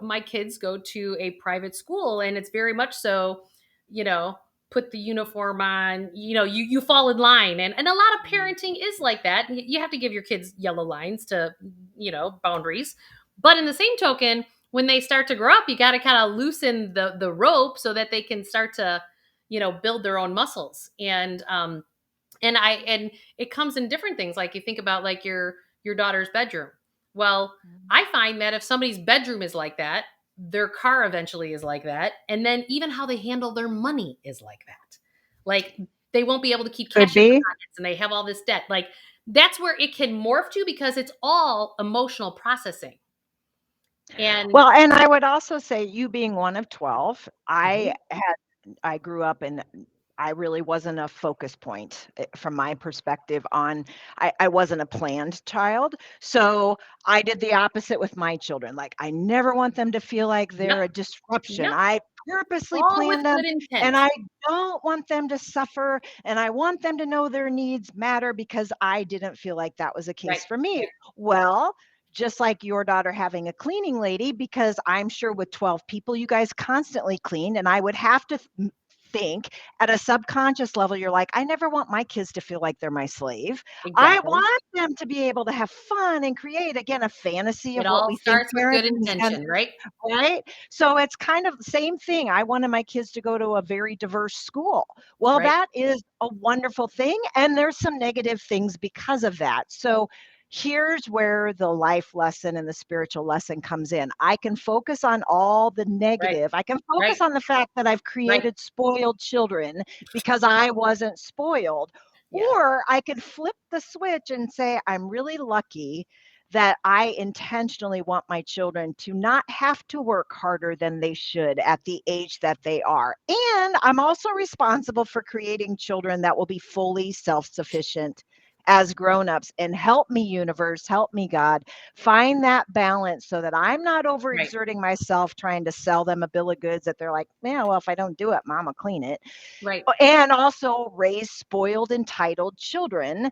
A: my kids go to a private school, and it's very much so, you know, put the uniform on, you fall in line. And a lot of
B: Mhm.
A: parenting is like that. You have to give your kids yellow lines to, boundaries. But in the same token, when they start to grow up, you got to kind of loosen the rope so that they can start to, build their own muscles. And it comes in different things. Like, you think about like your daughter's bedroom. Well, I find that if somebody's bedroom is like that, their car eventually is like that. And then even how they handle their money is like that. Like they won't be able to keep
B: Could
A: cash in their
B: be.
A: pockets and they have all this debt. Like that's where it can morph to because it's all emotional processing. And
B: Well, and I would also say you being one of 12,
A: Mhm.
B: I grew up and I really wasn't a focus point from my perspective on I wasn't a planned child. So I did the opposite with my children. Like I never want them to feel like
A: Yep,
B: they're a disruption.
A: yep,
B: I purposely
A: all with
B: planned them
A: good
B: and
A: intent.
B: I don't want them to suffer and I want them to know their needs matter because I didn't feel like that was a
A: Right,
B: case for me.
A: right,
B: Well, just like your daughter having a cleaning lady, because I'm sure with 12 people, you guys constantly clean. And I would have to think at a subconscious level, you're like, I never want my kids to feel like they're my slave. I
A: exactly.
B: want them to be able to have fun and create, again, a fantasy
A: It
B: of what
A: all
B: we think
A: starts with good
B: parenting is going to
A: intention, right?
B: right? So it's kind of the same thing. I wanted my kids to go to a very diverse school. Well,
A: Right,
B: that is a wonderful thing. And there's some negative things because of that. So here's where the life lesson and the spiritual lesson comes in. I can focus on all the
A: right,
B: negative. I can
A: right,
B: focus on the fact that I've
A: right.
B: created spoiled children because I wasn't spoiled.
A: Yeah,
B: Or I could flip the switch and say, I'm really lucky that I intentionally want my children to not have to work harder than they should at the age that they are. And I'm also responsible for creating children that will be fully self sufficient as grown-ups. And help me, universe, help me, God, find that balance so that I'm not
A: right,
B: overexerting myself trying to sell them a bill of goods that they're like, yeah, well, if I don't do it, mom will clean it.
A: right.
B: And also raise spoiled entitled children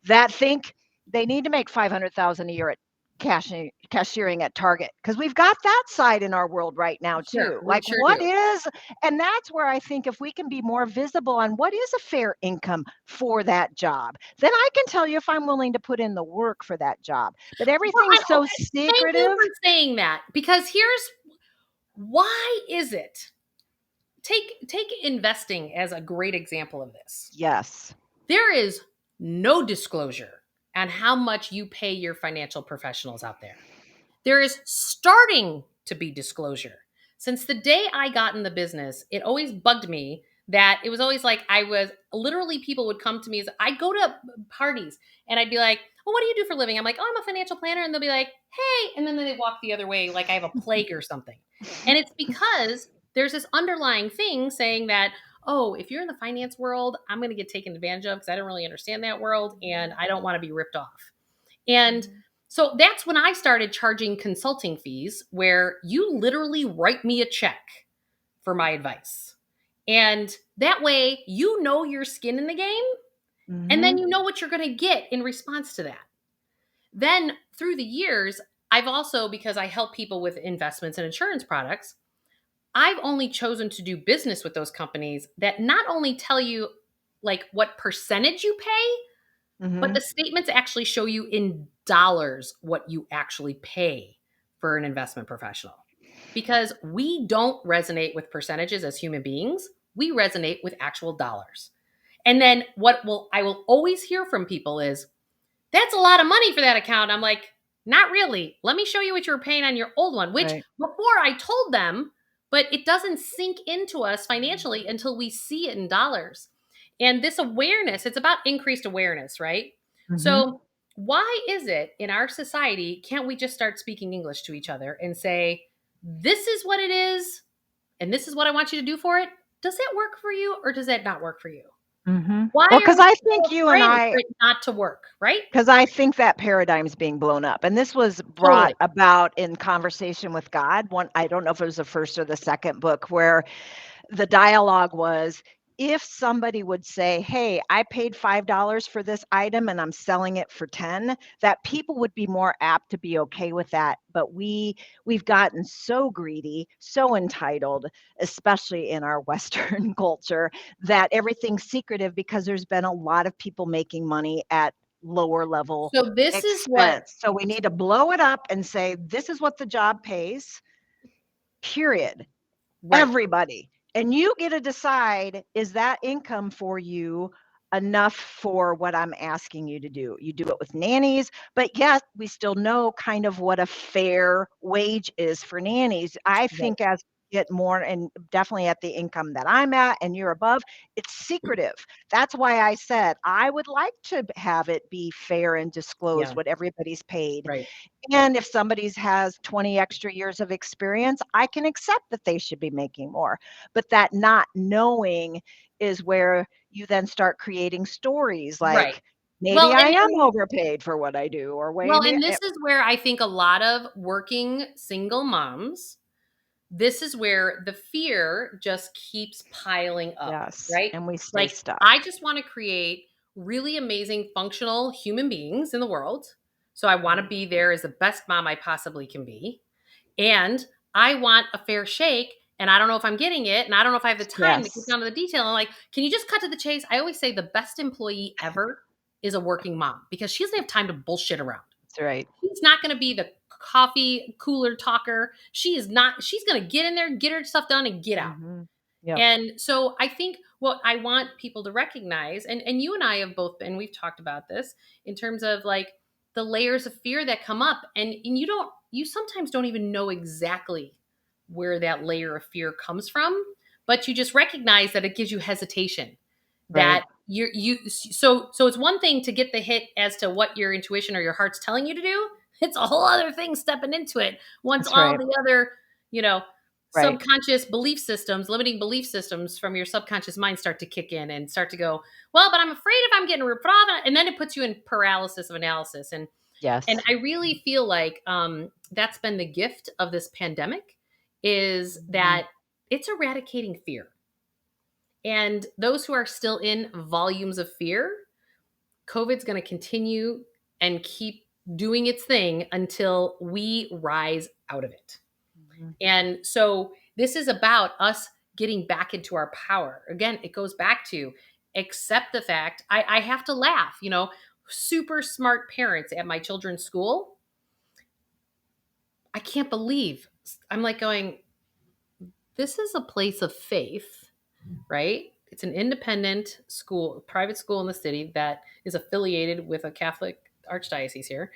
B: that think they need to make 500,000 a year at cashiering at Target because we've got that side in our world right now
A: Sure,
B: too.
A: we
B: Like
A: sure
B: what
A: do.
B: is and that's where I think if we can be more visible on what is a fair income for that job, then I can tell you if I'm willing to put in the work for that job. But
A: Well,
B: everything's
A: and
B: so
A: okay, thank you
B: secretive.
A: for saying that because here's why is it? Take investing as a great example of this.
B: Yes.
A: There is no disclosure on how much you pay your financial professionals out there. There is starting to be disclosure. Since the day I got in the business, it always bugged me that it was always like I was literally people would come to me as I go to parties and I'd be like, "Well, what do you do for a living?" I'm like, "Oh, I'm a financial planner." And they'll be like, "Hey." And then they walk the other way like I have a plague or something. And it's because there's this underlying thing saying that, "Oh, if you're in the finance world, I'm going to get taken advantage of because I don't really understand that world and I don't want to be ripped off." And so that's when I started charging consulting fees where you literally write me a check for my advice. And that way you know your skin in the game and then
B: Mm-hmm.
A: you know what you're going to get in response to that. Then through the years, I've also, because I help people with investments and insurance products, I've only chosen to do business with those companies that not only tell you like what percentage you pay, but
B: Mm-hmm.
A: the statements actually show you in dollars what you actually pay for an investment professional. Because we don't resonate with percentages as human beings, we resonate with actual dollars. And then what will I will always hear from people is, that's a lot of money for that account. I'm like, not really. Let me show you what you were paying on your old one, which
B: Right.
A: before I told them, but it doesn't sink into us financially until we see it in dollars. And this awareness, it's about increased awareness, right?
B: Mm-hmm.
A: So, why is it in our society can't we just start speaking English to each other and say, this is what it is, and this is what I want you to do for it? Does that work for you or does that not work for you?
B: Mm-hmm.
A: Why
B: Well,
A: are
B: because
A: we
B: I
A: so
B: think you and
A: afraid
B: I
A: for it not to work, right?
B: 'Cause I think that paradigm's being blown up, and this was brought
A: Totally.
B: about in Conversation with God. One I don't know if it was the first or the second book where the dialogue was, if somebody would say, "Hey, I paid $5 for this item and I'm selling it for 10," that people would be more apt to be okay with that. But we've gotten so greedy, so entitled, especially in our Western culture, that everything's secretive because there's been a lot of people making money at lower level
A: So this is what
B: expense. So we need to blow it up and say, this is what the job pays, period.
A: right.
B: Everybody. And you get to decide, is that income for you enough for what I'm asking you to do. You do it with nannies, but yes, we still know kind of what a fair wage is for nannies. I
A: Right.
B: think as we get more, and definitely at the income that I'm at and you're above, it's secretive. That's why I said I would like to have it be fair and disclose
A: Yeah.
B: what everybody's paid.
A: Right.
B: And if somebody's has 20 extra years of experience, I can accept that they should be making more. But that not knowing is where you then start creating stories
A: Right.
B: like, maybe
A: Well,
B: I am
A: and
B: overpaid for what I do, or
A: well,
B: maybe
A: and this is where I think a lot of working single moms, this is where the fear just keeps piling up,
B: yes,
A: right?
B: and we stay
A: Like,
B: stuck.
A: I just want to create really amazing, functional human beings in the world. So I want to
B: Mhm.
A: be there as the best mom I possibly can be. And I want a fair shake. And I don't know if I'm getting it. And I don't know if I have the time to get
B: Yes,
A: down to the detail. And like, can you just cut to the chase? I always say the best employee ever is a working mom because she doesn't have time to bullshit around.
B: that's right.
A: She's not going to be the coffee cooler talker. She is not. She's going to get in there, get her stuff done, and get out.
B: Hmm. Yep.
A: And so I think what I want people to recognize, and you and I have both been, we've talked about this in terms of like the layers of fear that come up. And you sometimes don't even know exactly where that layer of fear comes from, but you just recognize that it gives you hesitation.
B: Right.
A: That so it's one thing to get the hit as to what your intuition or your heart's telling you to do. It's a whole other thing stepping into it once
B: That's
A: all
B: right.
A: the other, you know,
B: Right.
A: subconscious belief systems, limiting belief systems from your subconscious mind start to kick in and start to go, well, but I'm afraid if I'm getting ripped off, and then it puts you in paralysis of analysis. And
B: Yes.
A: I really feel like that's been the gift of this pandemic is
B: Mhm.
A: that it's eradicating fear. And those who are still in volumes of fear, COVID's going to continue and keep doing its thing until we rise out of it.
B: Mhm.
A: And so this is about us getting back into our power. Again, it goes back to accept the fact I have to laugh, super smart parents at my children's school. I can't believe I'm like going, this is a place of faith, right? It's an independent school, private school in the city that is affiliated with a Catholic archdiocese here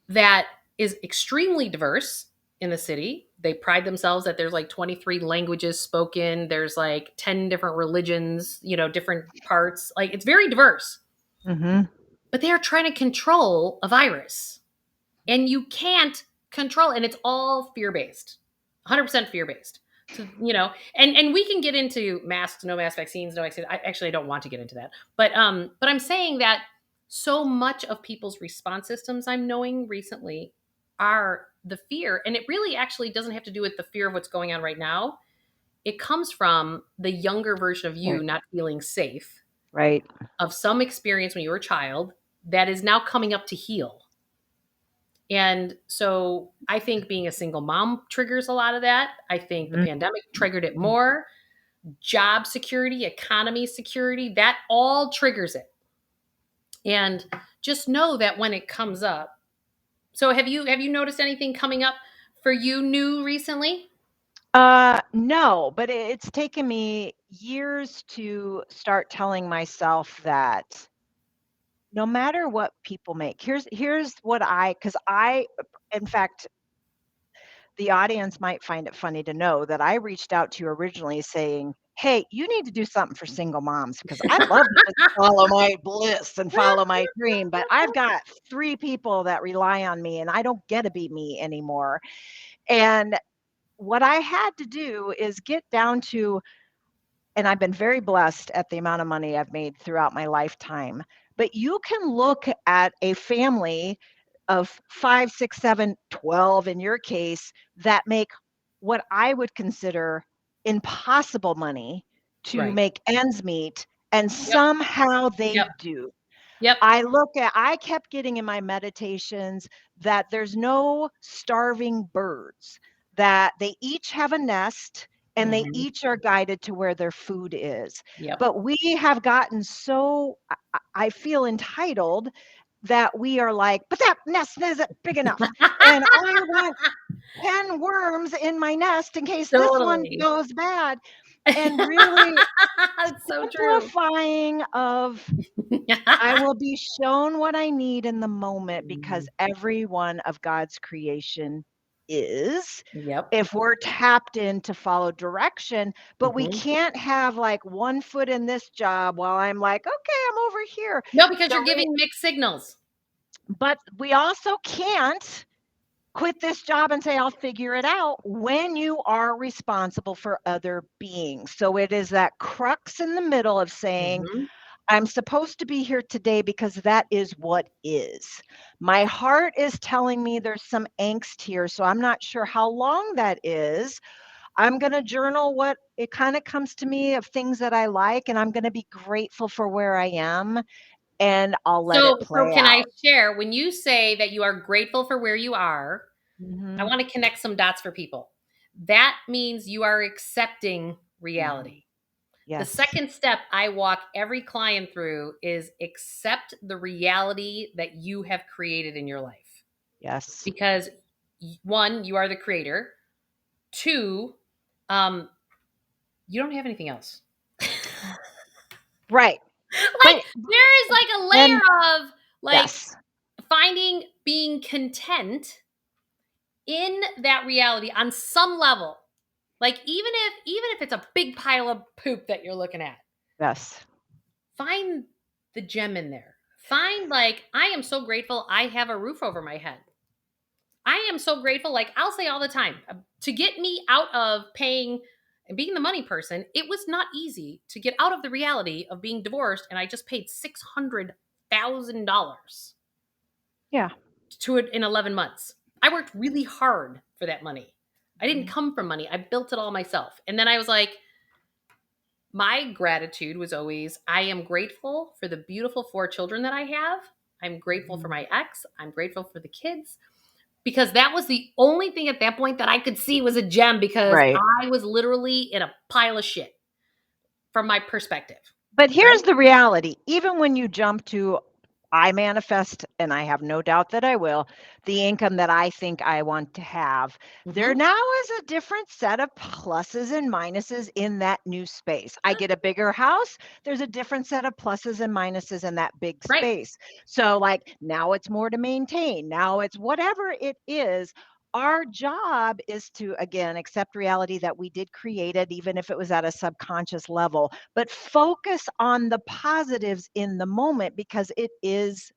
A: that is extremely diverse in the city. They pride themselves that there's like 23 languages spoken, there's like 10 different religions, different parts. Like it's very diverse.
B: Mhm.
A: But they are trying to control a virus. And you can't control and it's all fear-based. 100% fear-based. So, and we can get into masks, no mask, vaccines, no vaccines. I don't want to get into that. But I'm saying that so much of people's response systems I'm knowing recently are the fear. And it really actually doesn't have to do with the fear of what's going on right now. It comes from the younger version of you
B: Right.
A: not feeling safe
B: Right.
A: of some experience when you were a child that is now coming up to heal. And so I think being a single mom triggers a lot of that. I think the
B: Mhm.
A: pandemic triggered it more. Job security, economy security, that all triggers it. And just know that when it comes up. So have you noticed anything coming up for you new recently?
B: No, but it's taken me years to start telling myself that no matter what people make, here's what because in fact, the audience might find it funny to know that I reached out to you originally saying, "Hey, you need to do something for single moms because I'd love to just follow my bliss and follow my dream, but I've got 3 people that rely on me and I don't get to be me anymore." And what I had to do is get down to, and I've been very blessed at the amount of money I've made throughout my lifetime. But you can look at a family of 5, 6, 7, 12 in your case that make what I would consider impossible money to
A: Right.
B: make ends meet, and
A: Yep.
B: somehow they
A: Yep.
B: do.
A: Yep.
B: I kept getting in my meditations that there's no starving birds, that they each have a nest and they
A: Mhm.
B: each are guided to where their food is.
A: Yep.
B: But we have gotten so, I feel entitled that we are like, but that nest isn't big enough. And I want 10 worms in my nest in case this one
A: Totally.
B: goes bad. and really
A: That's so true.
B: simplifying of I will be shown what I need in the moment because
A: Mhm.
B: every one of God's creation is.
A: Yep.
B: If we're tapped in to follow direction, but we
A: Mhm.
B: can't have like one foot in this job while I'm like, okay, I'm over here.
A: No, because
B: The
A: you're
B: re-
A: giving mixed signals.
B: but we also can't quit this job and say, I'll figure it out when you are responsible for other beings. So it is that crux in the middle of saying,
A: Mhm.
B: I'm supposed to be here today because that is what is. My heart is telling me there's some angst here, so I'm not sure how long that is. I'm going to journal what it kind of comes to me of things that I like, and I'm going to be grateful for where I am, and I'll let it
A: So
B: play
A: can I
B: out.
A: share, when you say that you are grateful for where you are, I
B: Hmm.
A: wanna connect some dots for people. That means you are accepting
B: Hmm.
A: reality. The
B: Yes,
A: second step I walk every client through is accept the reality that you have created in your life.
B: yes.
A: Because 1, you are the creator. 2, um, you don't have anything else.
B: Right.
A: Like,
B: But
A: there is like a
B: then,
A: layer of like
B: yes,
A: finding being content in that reality on some level. Like even if it's a big pile of poop that you're looking at,
B: yes.
A: find the gem in there. Find like I am so grateful I have a roof over my head. I am so grateful, like I'll say all the time, to get me out of paying and being the money person, it was not easy to get out of the reality of being divorced and I just paid $600,000
B: Yeah.
A: to it in 11 months. I worked really hard for that money. I didn't
B: Mhm.
A: come from money. I built it all myself. And then I was like, my gratitude was always I am grateful for the beautiful 4 children that I have. I'm grateful for
B: Mhm.
A: my ex. I'm grateful for the kids because that was the only thing at that point that I could see was a gem because
B: Right.
A: I was literally in a pile of shit from my perspective,
B: But
A: right?
B: here's the reality. Even when you jump to, I manifest, and I have no doubt that I will, the income that I think I want to have, there
A: Mhm.
B: now is a different set of pluses and minuses in that new space. I get a bigger house, there's a different set of pluses and minuses in that big
A: Right.
B: space. So, like, now it's more to maintain, now it's whatever it is. Our job is to, again, accept reality that we did create it, even if it was at a subconscious level, but focus on the positives in the moment because it is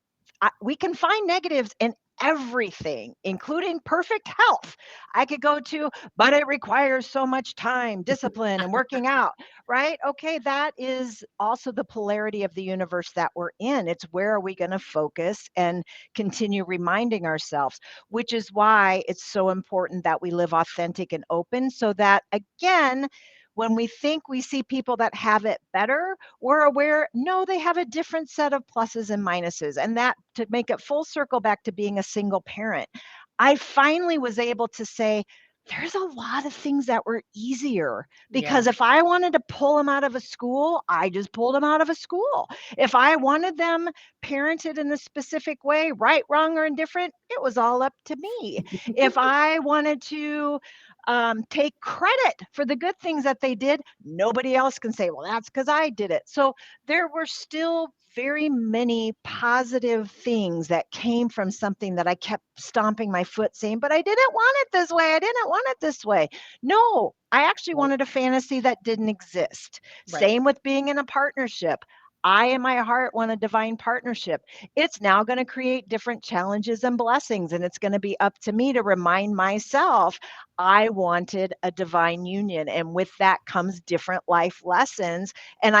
B: we can find negatives in everything, including perfect health. I could go to, but it requires so much time, discipline, and working out, right? Okay, that is also the polarity of the universe that we're in. It's where are we going to focus and continue reminding ourselves, which is why it's so important that we live authentic and open so that, again, when we think we see people that have it better, we're aware, no, they have a different set of pluses and minuses. And that, to make it full circle back to being a single parent, I finally was able to say, there's a lot of things that were easier
A: Yeah.
B: because if I wanted to pull them out of a school, I just pulled them out of a school. If I wanted them parented in a specific way, right, wrong, or indifferent, it was all up to me. If I wanted to take credit for the good things that they did, nobody else can say, well, that's because I did it. So there were still very many positive things that came from something that I kept stomping my foot saying, but I didn't want it this way. I didn't want it this way. No, I actually
A: Right.
B: wanted a fantasy that didn't exist.
A: Right.
B: Same with being in a partnership. I, in my heart, want a divine partnership. It's now going to create different challenges and blessings. And it's going to be up to me to remind myself I wanted a divine union. And with that comes different life lessons. And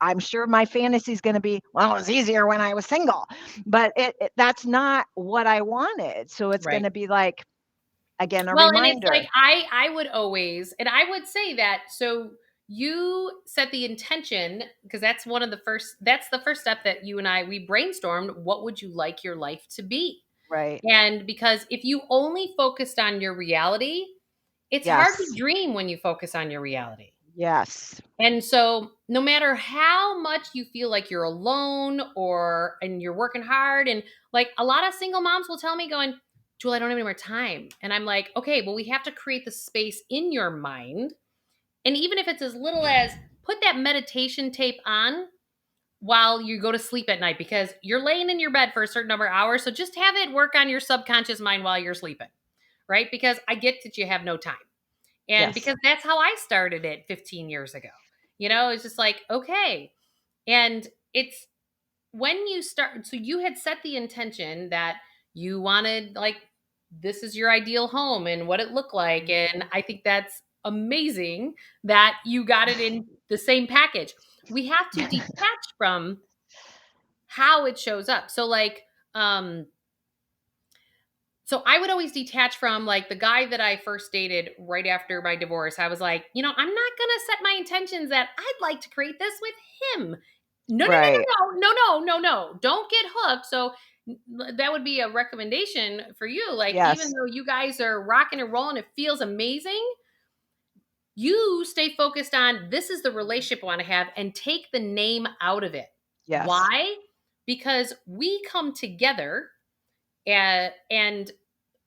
B: I'm sure my fantasy is going to be, well, it was easier when I was single, but that's not what I wanted. So it's going
A: Right.
B: to be like, again, a
A: Well, and it's like
B: reminder.
A: I would always, and I would say that, so you set the intention because that's the first step that you and we brainstormed, what would you like your life to be?
B: Right.
A: And because if you only focused on your reality, it's hard to
B: Yes.
A: dream when you focus on your reality.
B: Yes.
A: And so no matter how much you feel like you're alone and you're working hard, and like a lot of single moms will tell me going, Jewel, I don't have any more time. And I'm like, okay, well, we have to create the space in your mind And even if it's as little as put that meditation tape on while you go to sleep at night, because you're laying in your bed for a certain number of hours. So just have it work on your subconscious mind while you're sleeping, right? Because I get that you have no time. And
B: Yes.
A: because that's how I started it 15 years ago. It's just like, okay. And it's when you start, so you had set the intention that you wanted, like, this is your ideal home and what it looked like. And I think that's amazing that you got it in the same package. We have to detach from how it shows up. So, like, um, so I would always detach from, like, the guy that I first dated right after my divorce. I was like, I'm not gonna set my intentions that I'd like to create this with him. No, no,
B: Right.
A: no, no, no, no, no, no, no. Don't get hooked. So that would be a recommendation for you. Like, even
B: Yes.
A: though you guys are rocking and rolling, it feels amazing. You stay focused on this is the relationship I want to have and take the name out of it.
B: Yes.
A: Why? Because we come together and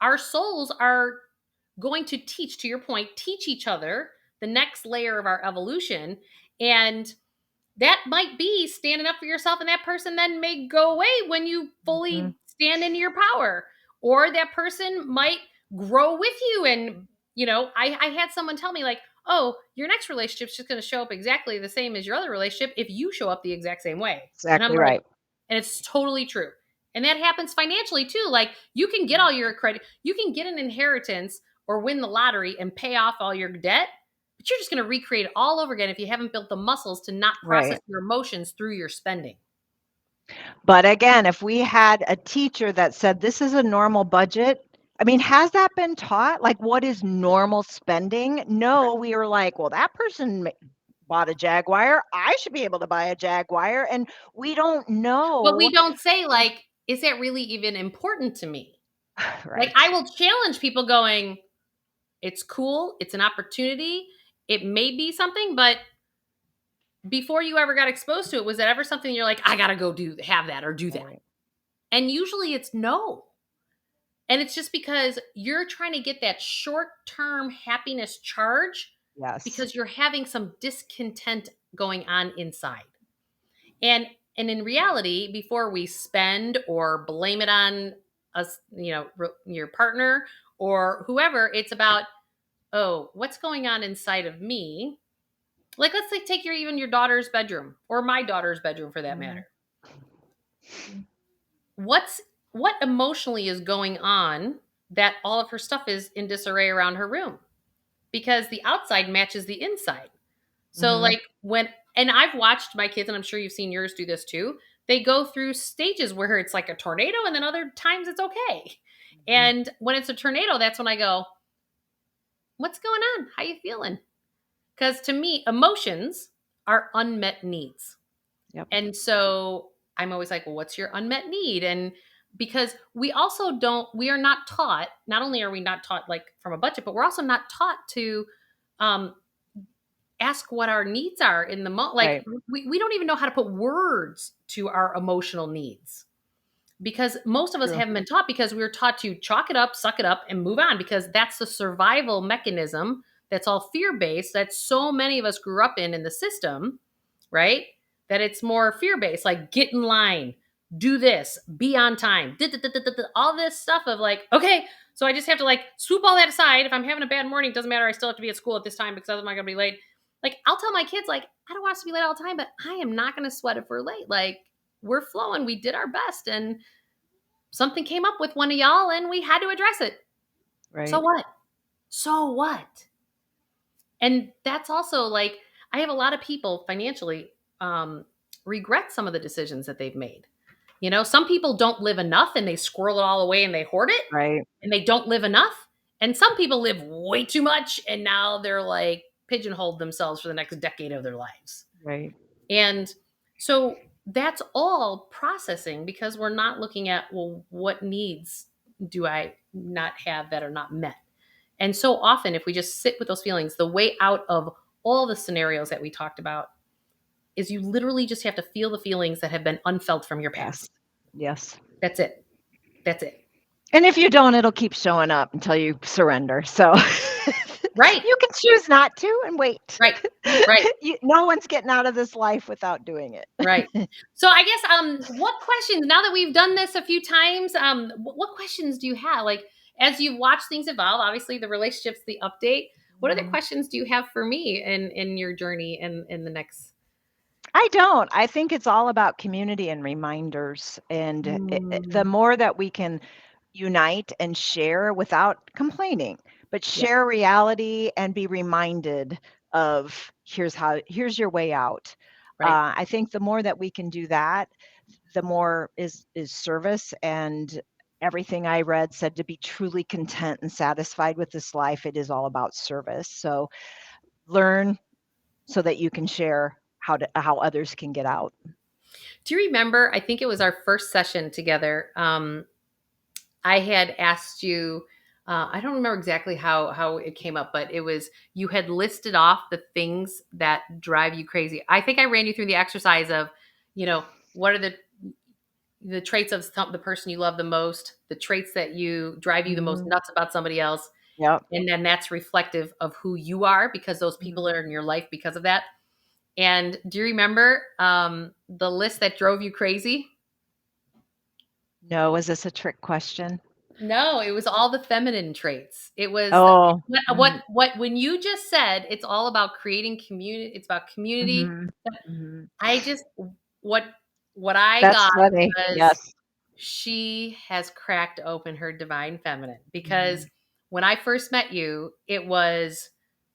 A: our souls are going to teach, to your point, teach each other the next layer of our evolution. And that might be standing up for yourself, and that person then may go away when you
B: Mhm.
A: fully stand in your power, or that person might grow with you. And I had someone tell me, like, oh, your next relationship's just going to show up exactly the same as your other relationship if you show up the exact same way. And I'm
B: Exactly
A: like,
B: right.
A: and it's totally true. And that happens financially too. Like, you can get all your credit, you can get an inheritance or win the lottery and pay off all your debt, but you're just going to recreate it all over again if you haven't built the muscles to not process
B: Right.
A: your emotions through your spending.
B: But again, if we had a teacher that said, "This is a normal budget," I mean, has that been taught? Like, what is normal spending? No, we are like, "Well, that person bought a Jaguar. I should be able to buy a Jaguar," and we don't
A: But
B: know.
A: we don't say, like, is that really even important to me? Like,
B: Right.
A: I will challenge people going, it's cool, it's an opportunity, it may be something, but before you ever got exposed to it, was that ever something you're like, I gotta go have that or do that?
B: Right.
A: And usually it's no. And it's just because you're trying to get that short term happiness charge
B: Yes.
A: because you're having some discontent going on inside. And in reality, before we spend or blame it on us, your partner or whoever, it's about, oh, what's going on inside of me? Like, let's say take even your daughter's bedroom or my daughter's bedroom for that matter.
B: Mhm.
A: What's what emotionally is going on that all of her stuff is in disarray around her room? Because the outside matches the inside. So,
B: Mhm.
A: like, and I've watched my kids, and I'm sure you've seen yours do this too. They go through stages where it's like a tornado, and then other times it's okay.
B: Mhm.
A: And when it's a tornado, that's when I go, what's going on? How you feeling? Because to me, emotions are unmet needs.
B: Yep.
A: And so I'm always like, well, what's your unmet need? And because we are not taught, not only are we not taught, like, from a budget, but we're also not taught to um, ask what our needs are in the moment. Like,
B: Right.
A: we don't even know how to put words to our emotional needs because most of us
B: True.
A: haven't been taught, because we were taught to chalk it up, suck it up, and move on, because that's the survival mechanism that's all fear based, that so many of us grew up in the system, right? That it's more fear based, like get in line, do this, be on time, all this stuff of, like, okay, so I just have to, like, swoop all that aside. If I'm having a bad morning, it doesn't matter. I still have to be at school at this time because otherwise I'm going to be late. Like, I'll tell my kids, like, I don't want us to be late all the time, but I am not going to sweat if we're late. Like, we're flowing. We did our best. And something came up with one of y'all and we had to address it. So
B: Right.
A: what? So what? And that's also, like, I have a lot of people financially regret some of the decisions that they've made. Some people don't live enough and they squirrel it all away and they hoard it
B: Right.
A: and they don't live enough. And some people live way too much and now they're like pigeonholed themselves for the next decade of their lives.
B: Right.
A: And so that's all processing, because we're not looking at, well, what needs do I not have that are not met? And so often, if we just sit with those feelings, the way out of all the scenarios that we talked about is you literally just have to feel the feelings that have been unfelt from your
B: Yes.
A: past.
B: Yes.
A: That's it. That's it.
B: And if you don't, it'll keep showing up until you surrender. So
A: Right.
B: You can choose not to and wait.
A: Right. Right.
B: No one's getting out of this life without doing it.
A: Right. So I guess what questions, now that we've done this a few times, what questions do you have? Like, as you watch things evolve, obviously the relationships, the update, what other
B: Mhm.
A: questions do you have for me in your journey in the next?
B: I don't. I think it's all about community and reminders, and the
A: Mm,
B: more that we can unite and share without complaining, but
A: yeah,
B: share reality and be reminded of here's your way out.
A: right.
B: I think the more that we can do that, the more is service. And everything I read said to be truly content and satisfied with this life, it is all about service. So learn so that you can share how others can get out.
A: Do you remember? I think it was our first session together. I had asked you. I don't remember exactly how it came up, but it was you had listed off the things that drive you crazy. I think I ran you through the exercise of, you know, what are the traits of the person you love the most, the traits that you drive you the most
B: Mhm.
A: nuts about somebody else,
B: Yep.
A: and then that's reflective of who you are because those people
B: Mhm.
A: are in your life because of that. And do you remember the list that drove you crazy?
B: No, is this a trick question?
A: No, it was all the feminine traits. It was
B: Oh,
A: what when you just said it's all about creating community. It's about community.
B: mhm, mhm.
A: I just what what I
B: That's
A: got
B: funny.
A: was
B: Yes.
A: she has cracked open her divine feminine because
B: Mhm.
A: when I first met you, it was,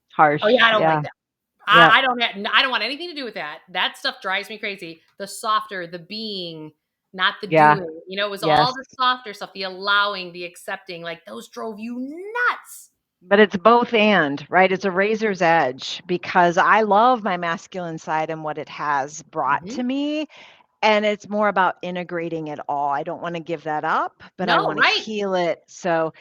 A: oh
B: Harsh.
A: yeah, I don't
B: Yeah.
A: like that.
B: Yep.
A: I don't want anything to do with that. That stuff drives me crazy. The softer, the being, not the
B: Yeah.
A: doing. It was all
B: Yes.
A: the softer stuff, the allowing, the accepting. Like those drove you nuts.
B: But it's both and, right? It's a razor's edge because I love my masculine side and what it has brought
A: Mhm.
B: to me. And it's more about integrating it all. I don't wanna give that up, but I
A: No,
B: wanna
A: right,
B: heal it. So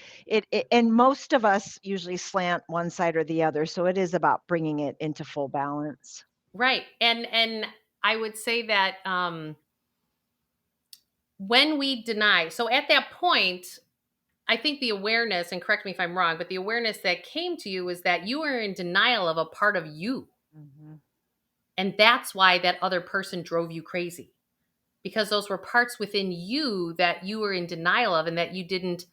B: and most of us usually slant one side or the other, so it is about bringing it into full balance.
A: right. And I would say that when we deny, so at that point, I think the awareness, and correct me if I'm wrong, but the awareness that came to you is that you were in denial of a part of you.
B: Mhm.
A: And that's why that other person drove you crazy because those were parts within you that you were in denial of and that you didn't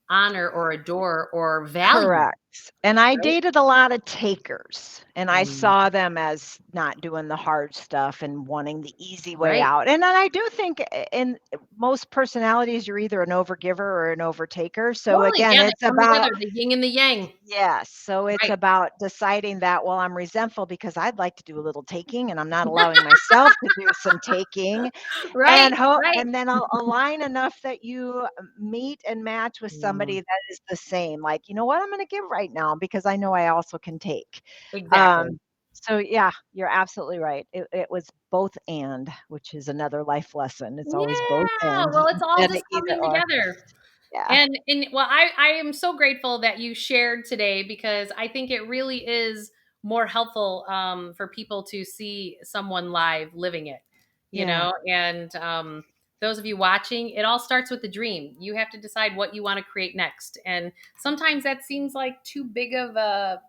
A: honor or adore or value,
B: Correct. And I
A: right?
B: dated a lot of takers, and I
A: Mm,
B: saw them as not doing the hard stuff and wanting the easy way
A: right.
B: out. And then I do think in most personalities, you're either an overgiver or an overtaker. So
A: Totally.
B: again,
A: Yeah, they
B: it's
A: come together,
B: about
A: the yin and the yang.
B: yes. So it's
A: Right.
B: about deciding that, well, I'm resentful because I'd like to do a little taking and I'm not allowing myself to do some taking.
A: Right. Right.
B: And then I'll align enough that you meet and match with somebody
A: Mm,
B: that is the same. Like, you know what? I'm gonna give right now because I know I also can take.
A: exactly.
B: So yeah, you're absolutely right. It was both and, which is another life lesson. It's always both
A: Yeah.
B: and
A: Well, it's all
B: instead of
A: just
B: either
A: coming
B: or.
A: together.
B: Yeah.
A: And well, I am so grateful that you shared today because I think it really is more helpful for people to see someone live living it,
B: Yeah.
A: and those of you watching, it all starts with the dream. You have to decide what you want to create next. And sometimes that seems like too big of a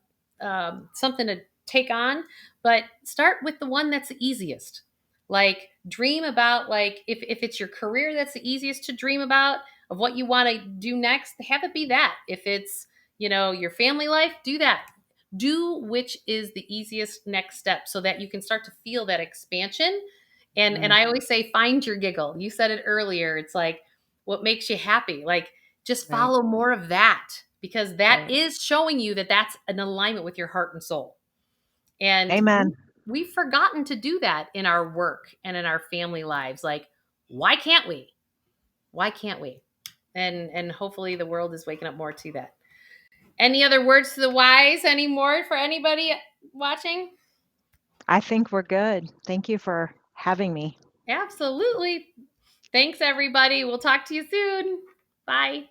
A: something to take on, but start with the one that's the easiest. Like dream about, like, if it's your career that's the easiest to dream about of what you want to do next, have it be that. If it's, your family life, do that. Do which is the easiest next step so that you can start to feel that expansion. And
B: Mhm.
A: I always say find your giggle. You said it earlier. It's like what makes you happy. Like just
B: Right.
A: follow more of that because that
B: Right.
A: is showing you that that's an alignment with your heart and soul. And
B: Amen.
A: we've forgotten to do that in our work and in our family lives. Like, why can't we? Why can't we? And hopefully the world is waking up more to that. Any other words to the wise anymore for anybody watching?
B: I think we're good. Thank you for having me.
A: Absolutely. Thanks everybody. We'll talk to you soon. Bye.